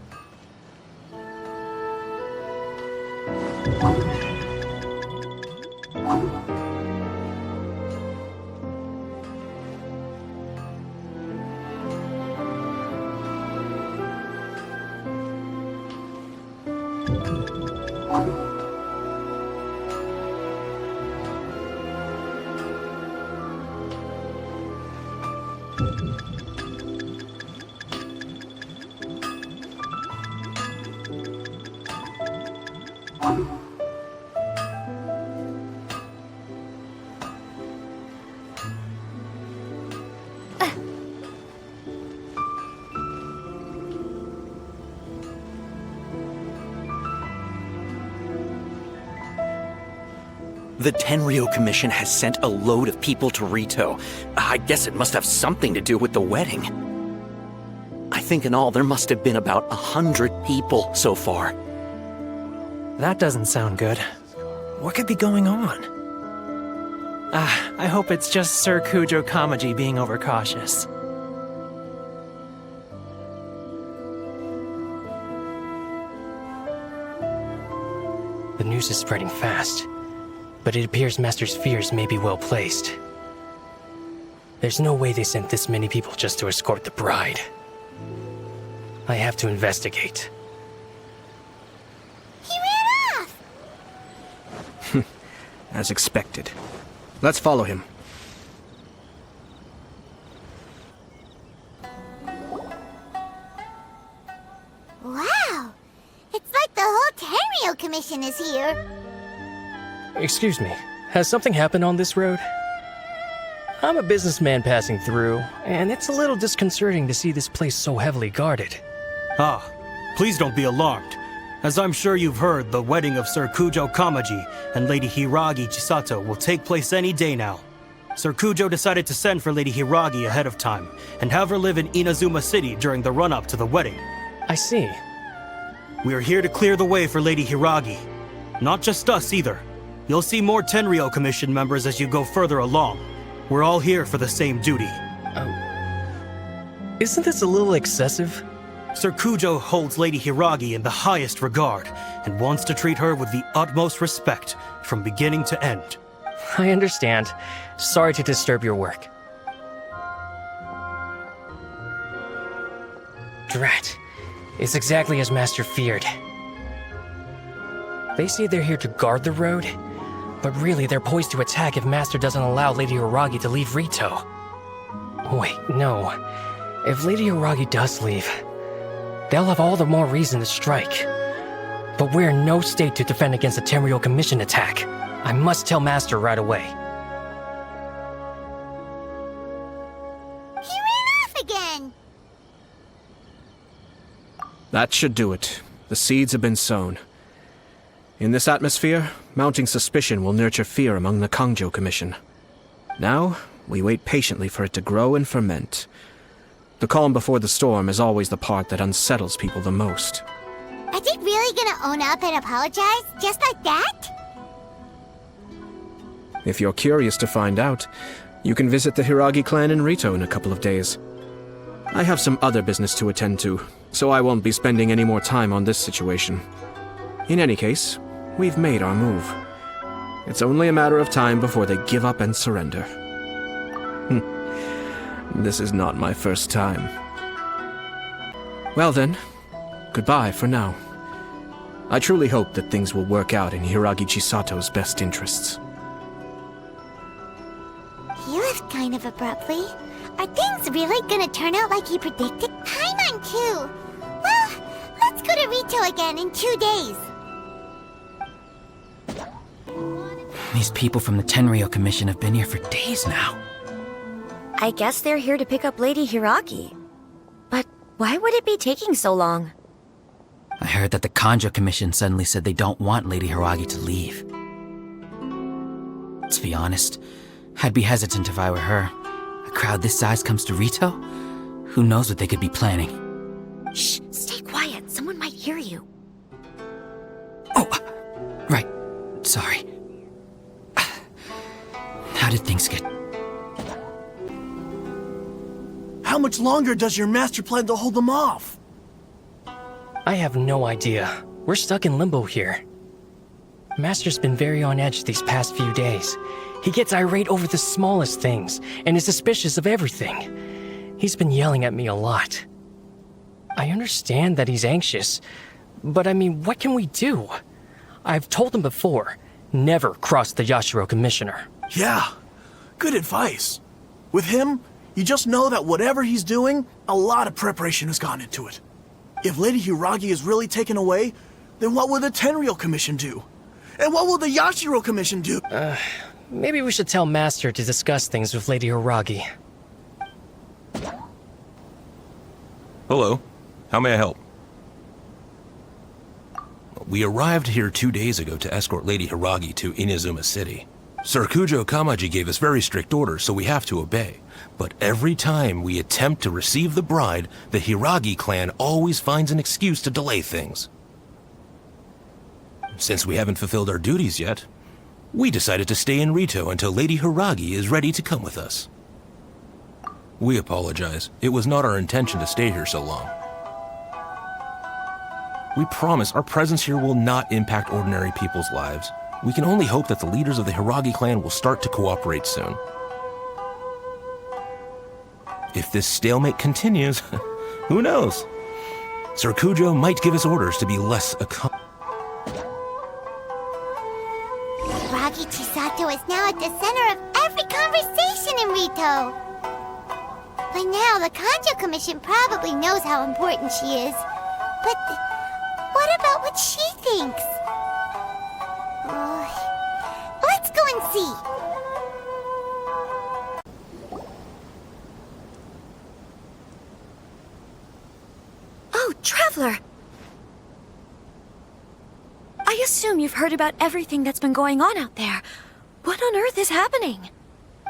The Tenryo Commission has sent a load of people to Rito. I guess it must have something to do with the wedding. I think in all there must have been about 100 people so far. That doesn't sound good. What could be going on? I hope it's just Sir Kujo Kamaji being overcautious. The news is spreading fast, but it appears Master's fears may be well placed. There's no way they sent this many people just to escort the bride. I have to investigate. He ran off! As expected. Let's follow him. Wow! It's like the whole Tenryo Commission is here. Excuse me, has something happened on this road? I'm a businessman passing through, and it's a little disconcerting to see this place so heavily guarded. Ah, please don't be alarmed. As I'm sure you've heard, the wedding of Sir Kujo Kamaji and Lady Hiragi Chisato will take place any day now. Sir Kujo decided to send for Lady Hiragi ahead of time and have her live in Inazuma City during the run-up to the wedding. I see. We are here to clear the way for Lady Hiragi. Not just us either. You'll see more Tenryo Commission members as you go further along. We're all here for the same duty. Isn't this a little excessive? Sir Kujo holds Lady Hiragi in the highest regard and wants to treat her with the utmost respect from beginning to end. I understand. Sorry to disturb your work. Drat. It's exactly as Master feared. They say they're here to guard the road, but really they're poised to attack if Master doesn't allow Lady Hiragi to leave Rito. Wait, no. If Lady Hiragi does leave, they'll have all the more reason to strike. But we're in no state to defend against a Tenryo Commission attack. I must tell Master right away. He ran off again! That should do it. The seeds have been sown. In this atmosphere, mounting suspicion will nurture fear among the Kangjo Commission. Now, we wait patiently for it to grow and ferment. The calm before the storm is always the part that unsettles people the most. Are they really gonna own up and apologize, just like that? If you're curious to find out, you can visit the Hiragi clan in Rito in a couple of days. I have some other business to attend to, so I won't be spending any more time on this situation. In any case, we've made our move. It's only a matter of time before they give up and surrender. This is not my first time. Well then, goodbye for now. I truly hope that things will work out in Hiragi Chisato's best interests. He left kind of abruptly. Are things really gonna turn out like he predicted? Paimon too! Well, let's go to Rito again in 2 days. These people from the Tenryo Commission have been here for days now. I guess they're here to pick up Lady Hiragi. But why would it be taking so long? I heard that the Kanjo Commission suddenly said they don't want Lady Hiragi to leave. To be honest, I'd be hesitant if I were her. A crowd this size comes to Rito, who knows what they could be planning. Shh, stay quiet. Someone might hear you. Right. Sorry. How did things get... How much longer does your master plan to hold them off? I have no idea. We're stuck in limbo here. Master's been very on edge these past few days. He gets irate over the smallest things, and is suspicious of everything. He's been yelling at me a lot. I understand that he's anxious, but I mean, what can we do? I've told him before, never cross the Yashiro Commissioner. Yeah, good advice. With him, you just know that whatever he's doing, a lot of preparation has gone into it. If Lady Hiragi is really taken away, then what will the Tenryou Commission do? And what will the Yashiro Commission do? Maybe we should tell Master to discuss things with Lady Hiragi. Hello. How may I help? We arrived here 2 days ago to escort Lady Hiragi to Inazuma City. Sir Kujo Kamaji gave us very strict orders, so we have to obey. But every time we attempt to receive the bride, the Hiragi clan always finds an excuse to delay things. Since we haven't fulfilled our duties yet, we decided to stay in Rito until Lady Hiragi is ready to come with us. We apologize. It was not our intention to stay here so long. We promise our presence here will not impact ordinary people's lives. We can only hope that the leaders of the Hiragi clan will start to cooperate soon. If this stalemate continues, who knows? Sir Kujo might give us orders to be less accommodating. Hiragi Chisato is now at the center of every conversation in Rito. By now, the Kanjo Commission probably knows how important she is. But what about what she thinks? Let's go and see. Oh, Traveler! I assume you've heard about everything that's been going on out there. What on earth is happening?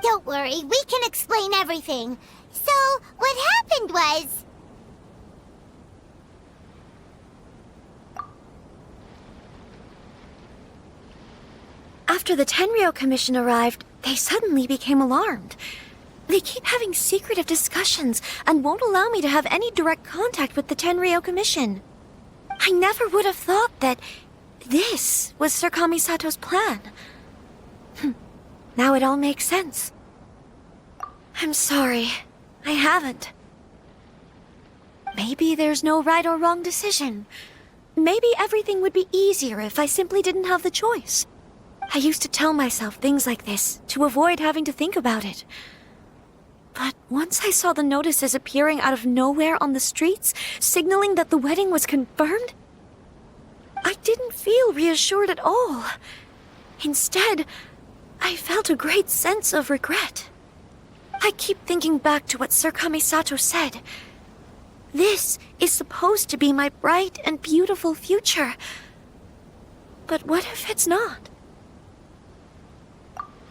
Don't worry, we can explain everything. So, what happened was... After the Tenryou Commission arrived, they suddenly became alarmed. They keep having secretive discussions and won't allow me to have any direct contact with the Tenryou Commission. I never would have thought that this was Sir Kamisato's plan. Now it all makes sense. I'm sorry. I haven't. Maybe there's no right or wrong decision. Maybe everything would be easier if I simply didn't have the choice. I used to tell myself things like this to avoid having to think about it. But once I saw the notices appearing out of nowhere on the streets, signaling that the wedding was confirmed, I didn't feel reassured at all. Instead, I felt a great sense of regret. I keep thinking back to what Sir Kamisato said. This is supposed to be my bright and beautiful future. But what if it's not?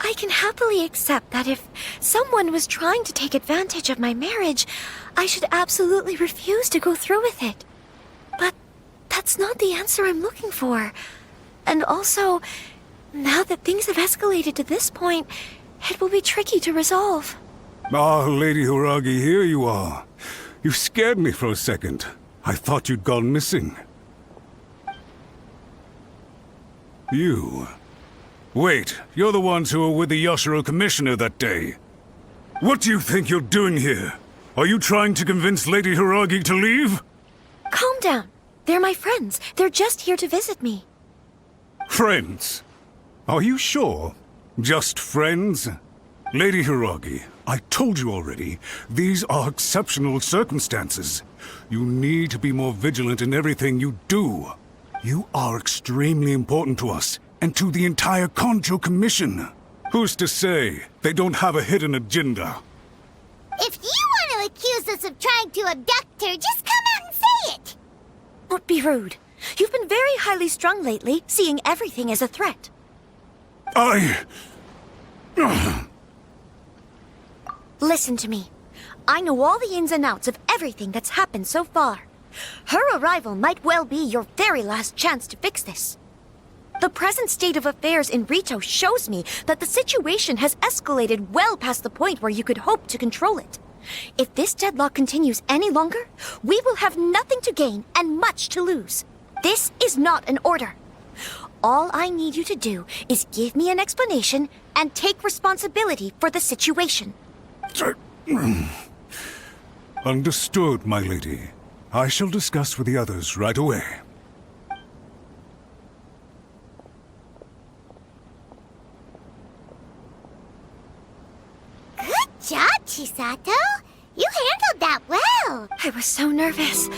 I can happily accept that if someone was trying to take advantage of my marriage, I should absolutely refuse to go through with it. But that's not the answer I'm looking for. And also, now that things have escalated to this point, it will be tricky to resolve. Ah, Lady Hiragi, here you are. You scared me for a second. I thought you'd gone missing. You... Wait, you're the ones who were with the Yashiro Commissioner that day. What do you think you're doing here? Are you trying to convince Lady Hiragi to leave? Calm down. They're my friends. They're just here to visit me. Friends? Are you sure? Just friends? Lady Hiragi, I told you already, these are exceptional circumstances. You need to be more vigilant in everything you do. You are extremely important to us, and to the entire Kanjo Commission. Who's to say they don't have a hidden agenda? If you want to accuse us of trying to abduct her, just come out and say it! Don't be rude. You've been very highly strung lately, seeing everything as a threat. Listen to me. I know all the ins and outs of everything that's happened so far. Her arrival might well be your very last chance to fix this. The present state of affairs in Rito shows me that the situation has escalated well past the point where you could hope to control it. If this deadlock continues any longer, we will have nothing to gain and much to lose. This is not an order. All I need you to do is give me an explanation and take responsibility for the situation. Understood, my lady. I shall discuss with the others right away. Good job, Chisato. You handled that well. I was so nervous.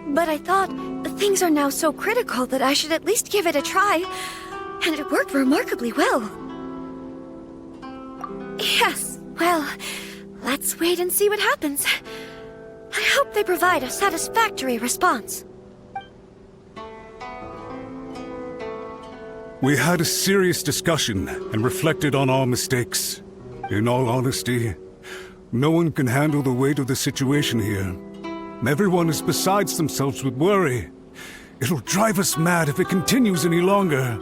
But I thought things are now so critical that I should at least give it a try. And it worked remarkably well. Yes, well, let's wait and see what happens. I hope they provide a satisfactory response. We had a serious discussion and reflected on our mistakes. In all honesty, no one can handle the weight of the situation here. Everyone is besides themselves with worry. It'll drive us mad if it continues any longer.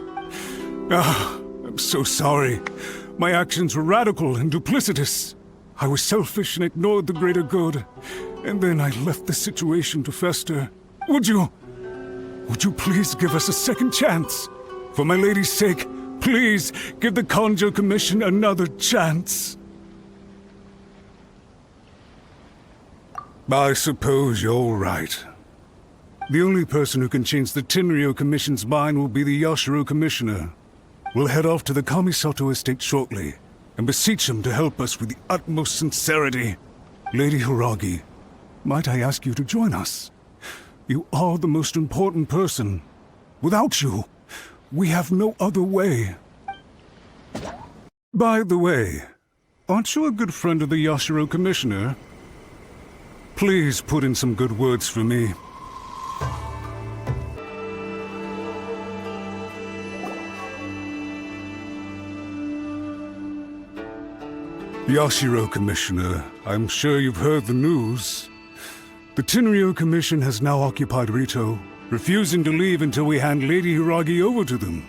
I'm so sorry. My actions were radical and duplicitous. I was selfish and ignored the greater good. And then I left the situation to fester. Would you please give us a second chance? For my lady's sake, please give the Kanjo Commission another chance. I suppose you're right. The only person who can change the Tenryou Commission's mind will be the Yashiro Commissioner. We'll head off to the Kamisato estate shortly, and beseech him to help us with the utmost sincerity. Lady Hiragi, might I ask you to join us? You are the most important person. Without you, we have no other way. By the way, aren't you a good friend of the Yashiro Commissioner? Please put in some good words for me. Yashiro Commissioner, I'm sure you've heard the news. The Tenryou Commission has now occupied Rito, refusing to leave until we hand Lady Hiragi over to them.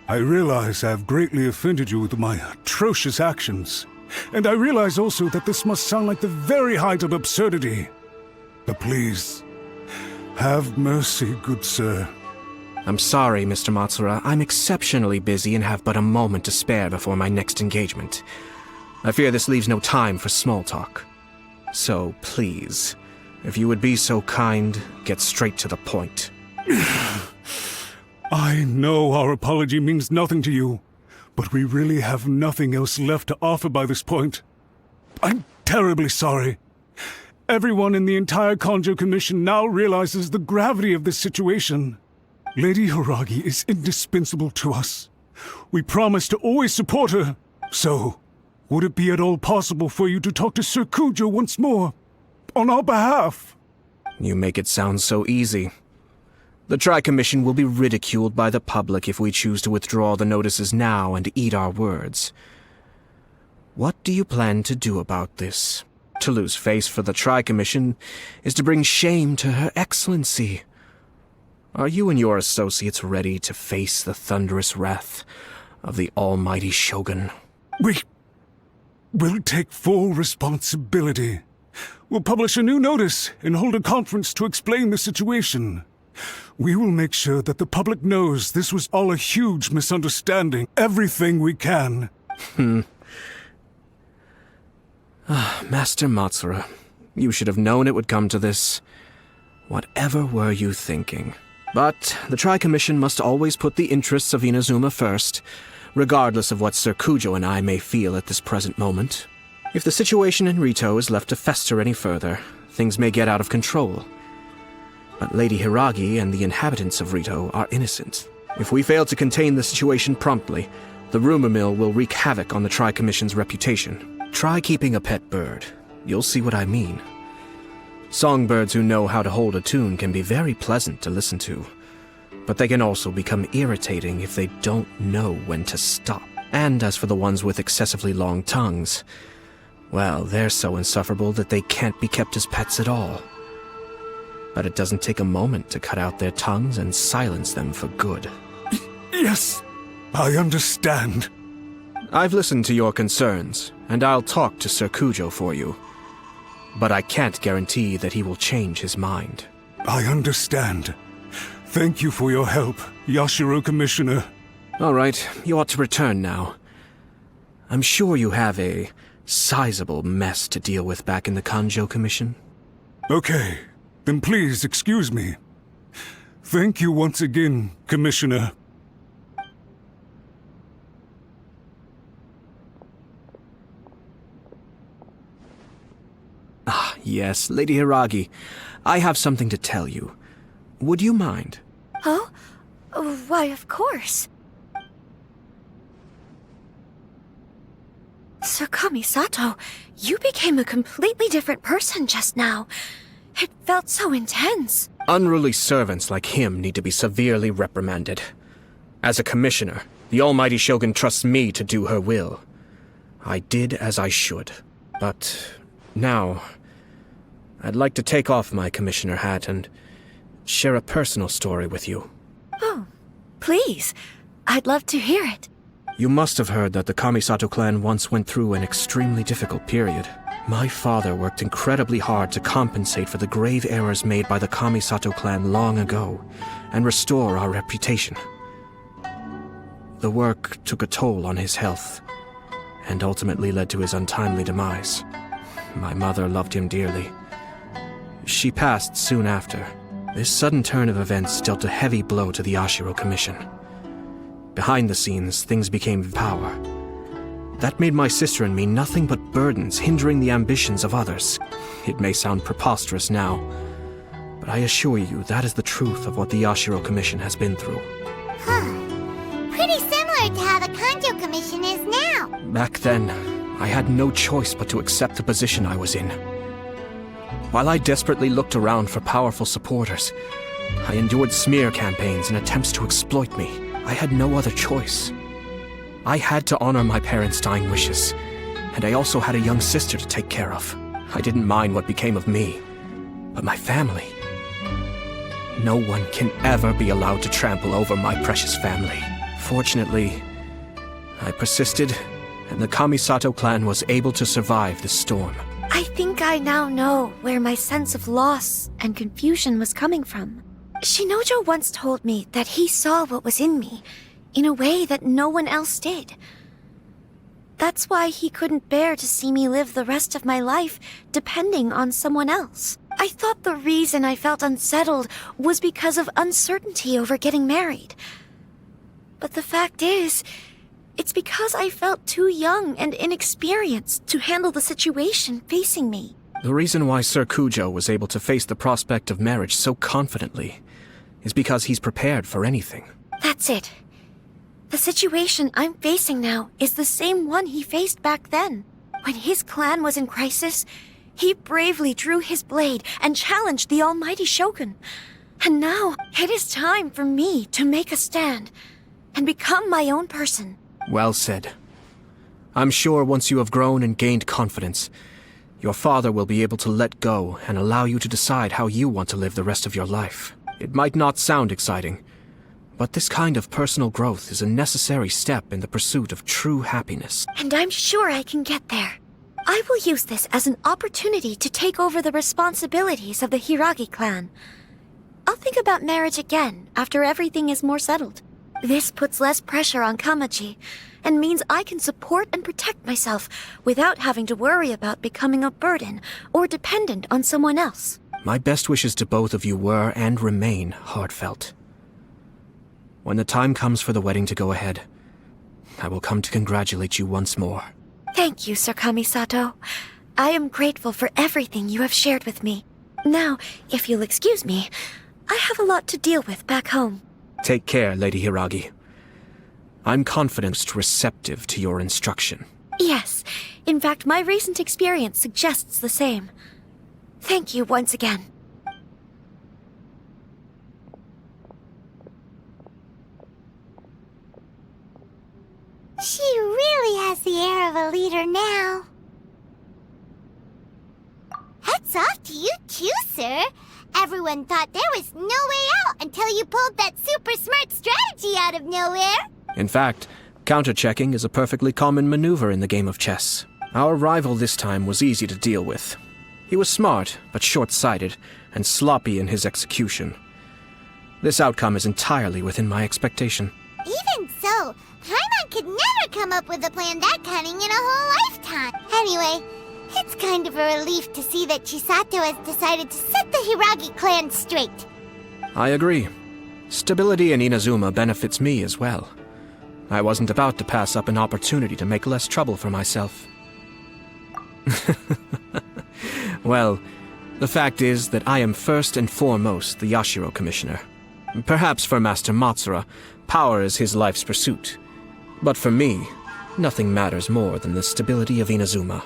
I realize I have greatly offended you with my atrocious actions, and I realize also that this must sound like the very height of absurdity. But please, have mercy, good sir. I'm sorry, Mr. Matsura. I'm exceptionally busy and have but a moment to spare before my next engagement. I fear this leaves no time for small talk. So, please, if you would be so kind, get straight to the point. I know our apology means nothing to you, but we really have nothing else left to offer by this point. I'm terribly sorry. Everyone in the entire Kanjo Commission now realizes the gravity of this situation. Lady Hiragi is indispensable to us. We promise to always support her. So, would it be at all possible for you to talk to Sir Kujo once more? On our behalf? You make it sound so easy. The Tri-Commission will be ridiculed by the public if we choose to withdraw the notices now and eat our words. What do you plan to do about this? To lose face for the Tri-Commission is to bring shame to Her Excellency. Are you and your associates ready to face the thunderous wrath of the almighty Shogun? We'll take full responsibility. We'll publish a new notice and hold a conference to explain the situation. We will make sure that the public knows this was all a huge misunderstanding. Everything we can. Master Matsura, you should have known it would come to this. Whatever were you thinking? But the Tri-Commission must always put the interests of Inazuma first, regardless of what Sir Kujo and I may feel at this present moment. If the situation in Rito is left to fester any further, things may get out of control. But Lady Hiragi and the inhabitants of Rito are innocent. If we fail to contain the situation promptly, the rumor mill will wreak havoc on the Tri-Commission's reputation. Try keeping a pet bird. You'll see what I mean. Songbirds who know how to hold a tune can be very pleasant to listen to, but they can also become irritating if they don't know when to stop. And as for the ones with excessively long tongues, Well, they're so insufferable that they can't be kept as pets at all. But it doesn't take a moment to cut out their tongues and silence them for good. Yes, I understand. I've listened to your concerns, and I'll talk to Sir Kujo for you. But I can't guarantee that he will change his mind. I understand. Thank you for your help, Yashiro Commissioner. All right, you ought to return now. I'm sure you have a sizable mess to deal with back in the Kanjo Commission. Okay, then please excuse me. Thank you once again, Commissioner. Ah, yes, Lady Hiragi. I have something to tell you. Would you mind? Oh? Why, of course. Sir Kamisato, you became a completely different person just now. It felt so intense. Unruly servants like him need to be severely reprimanded. As a commissioner, the Almighty Shogun trusts me to do her will. I did as I should. But now, I'd like to take off my commissioner hat and share a personal story with you. Oh, please. I'd love to hear it. You must have heard that the Kamisato clan once went through an extremely difficult period. My father worked incredibly hard to compensate for the grave errors made by the Kamisato clan long ago and restore our reputation. The work took a toll on his health and ultimately led to his untimely demise. My mother loved him dearly. She passed soon after. This sudden turn of events dealt a heavy blow to the Yashiro Commission. Behind the scenes, things became power. That made my sister and me nothing but burdens, hindering the ambitions of others. It may sound preposterous now, but I assure you that is the truth of what the Yashiro Commission has been through. Pretty similar to how the Kanjo Commission is now. Back then, I had no choice but to accept the position I was in. While I desperately looked around for powerful supporters, I endured smear campaigns and attempts to exploit me. I had no other choice. I had to honor my parents' dying wishes, and I also had a young sister to take care of. I didn't mind what became of me, but my family. No one can ever be allowed to trample over my precious family. Fortunately, I persisted, and the Kamisato clan was able to survive the storm. I think I now know where my sense of loss and confusion was coming from. Shinojo once told me that he saw what was in me in a way that no one else did. That's why he couldn't bear to see me live the rest of my life depending on someone else. I thought the reason I felt unsettled was because of uncertainty over getting married. But the fact is, it's because I felt too young and inexperienced to handle the situation facing me. The reason why Sir Kujo was able to face the prospect of marriage so confidently is because he's prepared for anything. That's it. The situation I'm facing now is the same one he faced back then. When his clan was in crisis, he bravely drew his blade and challenged the Almighty Shogun. And now, it is time for me to make a stand and become my own person. Well said. I'm sure once you have grown and gained confidence, your father will be able to let go and allow you to decide how you want to live the rest of your life. It might not sound exciting, but this kind of personal growth is a necessary step in the pursuit of true happiness. And I'm sure I can get there. I will use this as an opportunity to take over the responsibilities of the Hiragi clan. I'll think about marriage again after everything is more settled. This puts less pressure on Kamaji, and means I can support and protect myself without having to worry about becoming a burden or dependent on someone else. My best wishes to both of you were and remain heartfelt. When the time comes for the wedding to go ahead, I will come to congratulate you once more. Thank you, Sir Kamisato. I am grateful for everything you have shared with me. Now, if you'll excuse me, I have a lot to deal with back home. Take care, Lady Hiragi. I'm confident receptive to your instruction. Yes. In fact, my recent experience suggests the same. Thank you once again. She really has the air of a leader now. sir. Everyone thought there was no way out until you pulled that super smart strategy out of nowhere. In fact, counter-checking is a perfectly common maneuver in the game of chess. Our rival this time was easy to deal with. He was smart, but short-sighted, and sloppy in his execution. This outcome is entirely within my expectation. Even so, Paimon could never come up with a plan that cunning in a whole lifetime. Anyway, it's kind of a relief to see that Chisato has decided to set the Hiragi clan straight. I agree. Stability in Inazuma benefits me as well. I wasn't about to pass up an opportunity to make less trouble for myself. Well, the fact is that I am first and foremost the Yashiro Commissioner. Perhaps for Master Matsura, power is his life's pursuit. But for me, nothing matters more than the stability of Inazuma.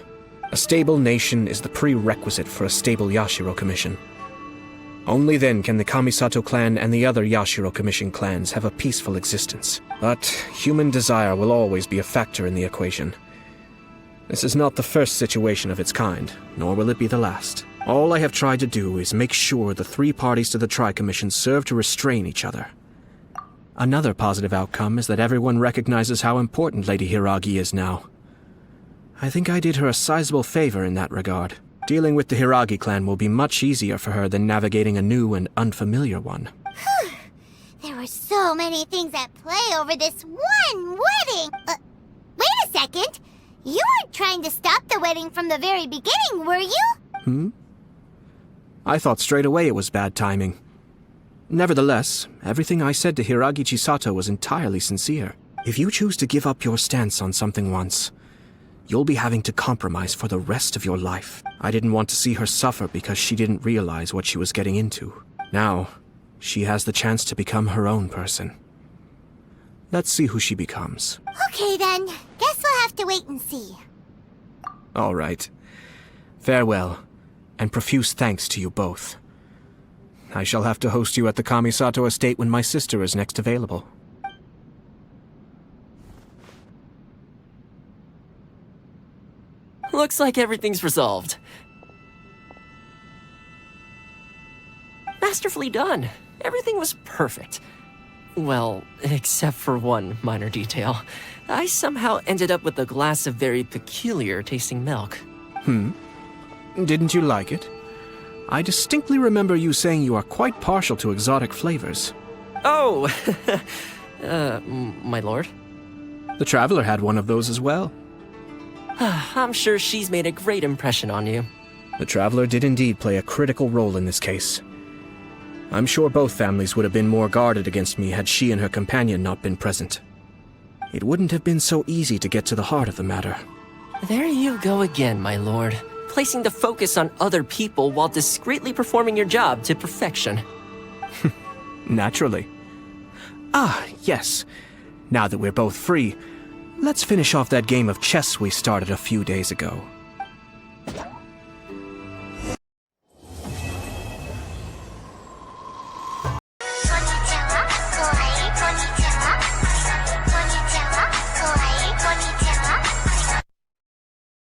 A stable nation is the prerequisite for a stable Yashiro Commission. Only then can the Kamisato clan and the other Yashiro Commission clans have a peaceful existence. But human desire will always be a factor in the equation. This is not the first situation of its kind, nor will it be the last. All I have tried to do is make sure the three parties to the Tri-Commission serve to restrain each other. Another positive outcome is that everyone recognizes how important Lady Hiragi is now. I think I did her a sizable favor in that regard. Dealing with the Hiragi clan will be much easier for her than navigating a new and unfamiliar one. There were so many things at play over this one wedding. Wait a second. You weren't trying to stop the wedding from the very beginning, were you? I thought straight away it was bad timing. Nevertheless, everything I said to Hiragi Chisato was entirely sincere. If you choose to give up your stance on something once, you'll be having to compromise for the rest of your life. I didn't want to see her suffer because she didn't realize what she was getting into. Now, she has the chance to become her own person. Let's see who she becomes. Okay then, guess we'll have to wait and see. All right. Farewell, and profuse thanks to you both. I shall have to host you at the Kamisato estate when my sister is next available. Looks like everything's resolved. Masterfully done. Everything was perfect. Well, except for one minor detail. I somehow ended up with a glass of very peculiar tasting milk. Didn't you like it? I distinctly remember you saying you are quite partial to exotic flavors. Oh! My lord? The Traveler had one of those as well. I'm sure she's made a great impression on you. The Traveler did indeed play a critical role in this case. I'm sure both families would have been more guarded against me had she and her companion not been present. It wouldn't have been so easy to get to the heart of the matter. There you go again, my lord. Placing the focus on other people while discreetly performing your job to perfection. Naturally. Ah, yes. Now that we're both free, let's finish off that game of chess we started a few days ago.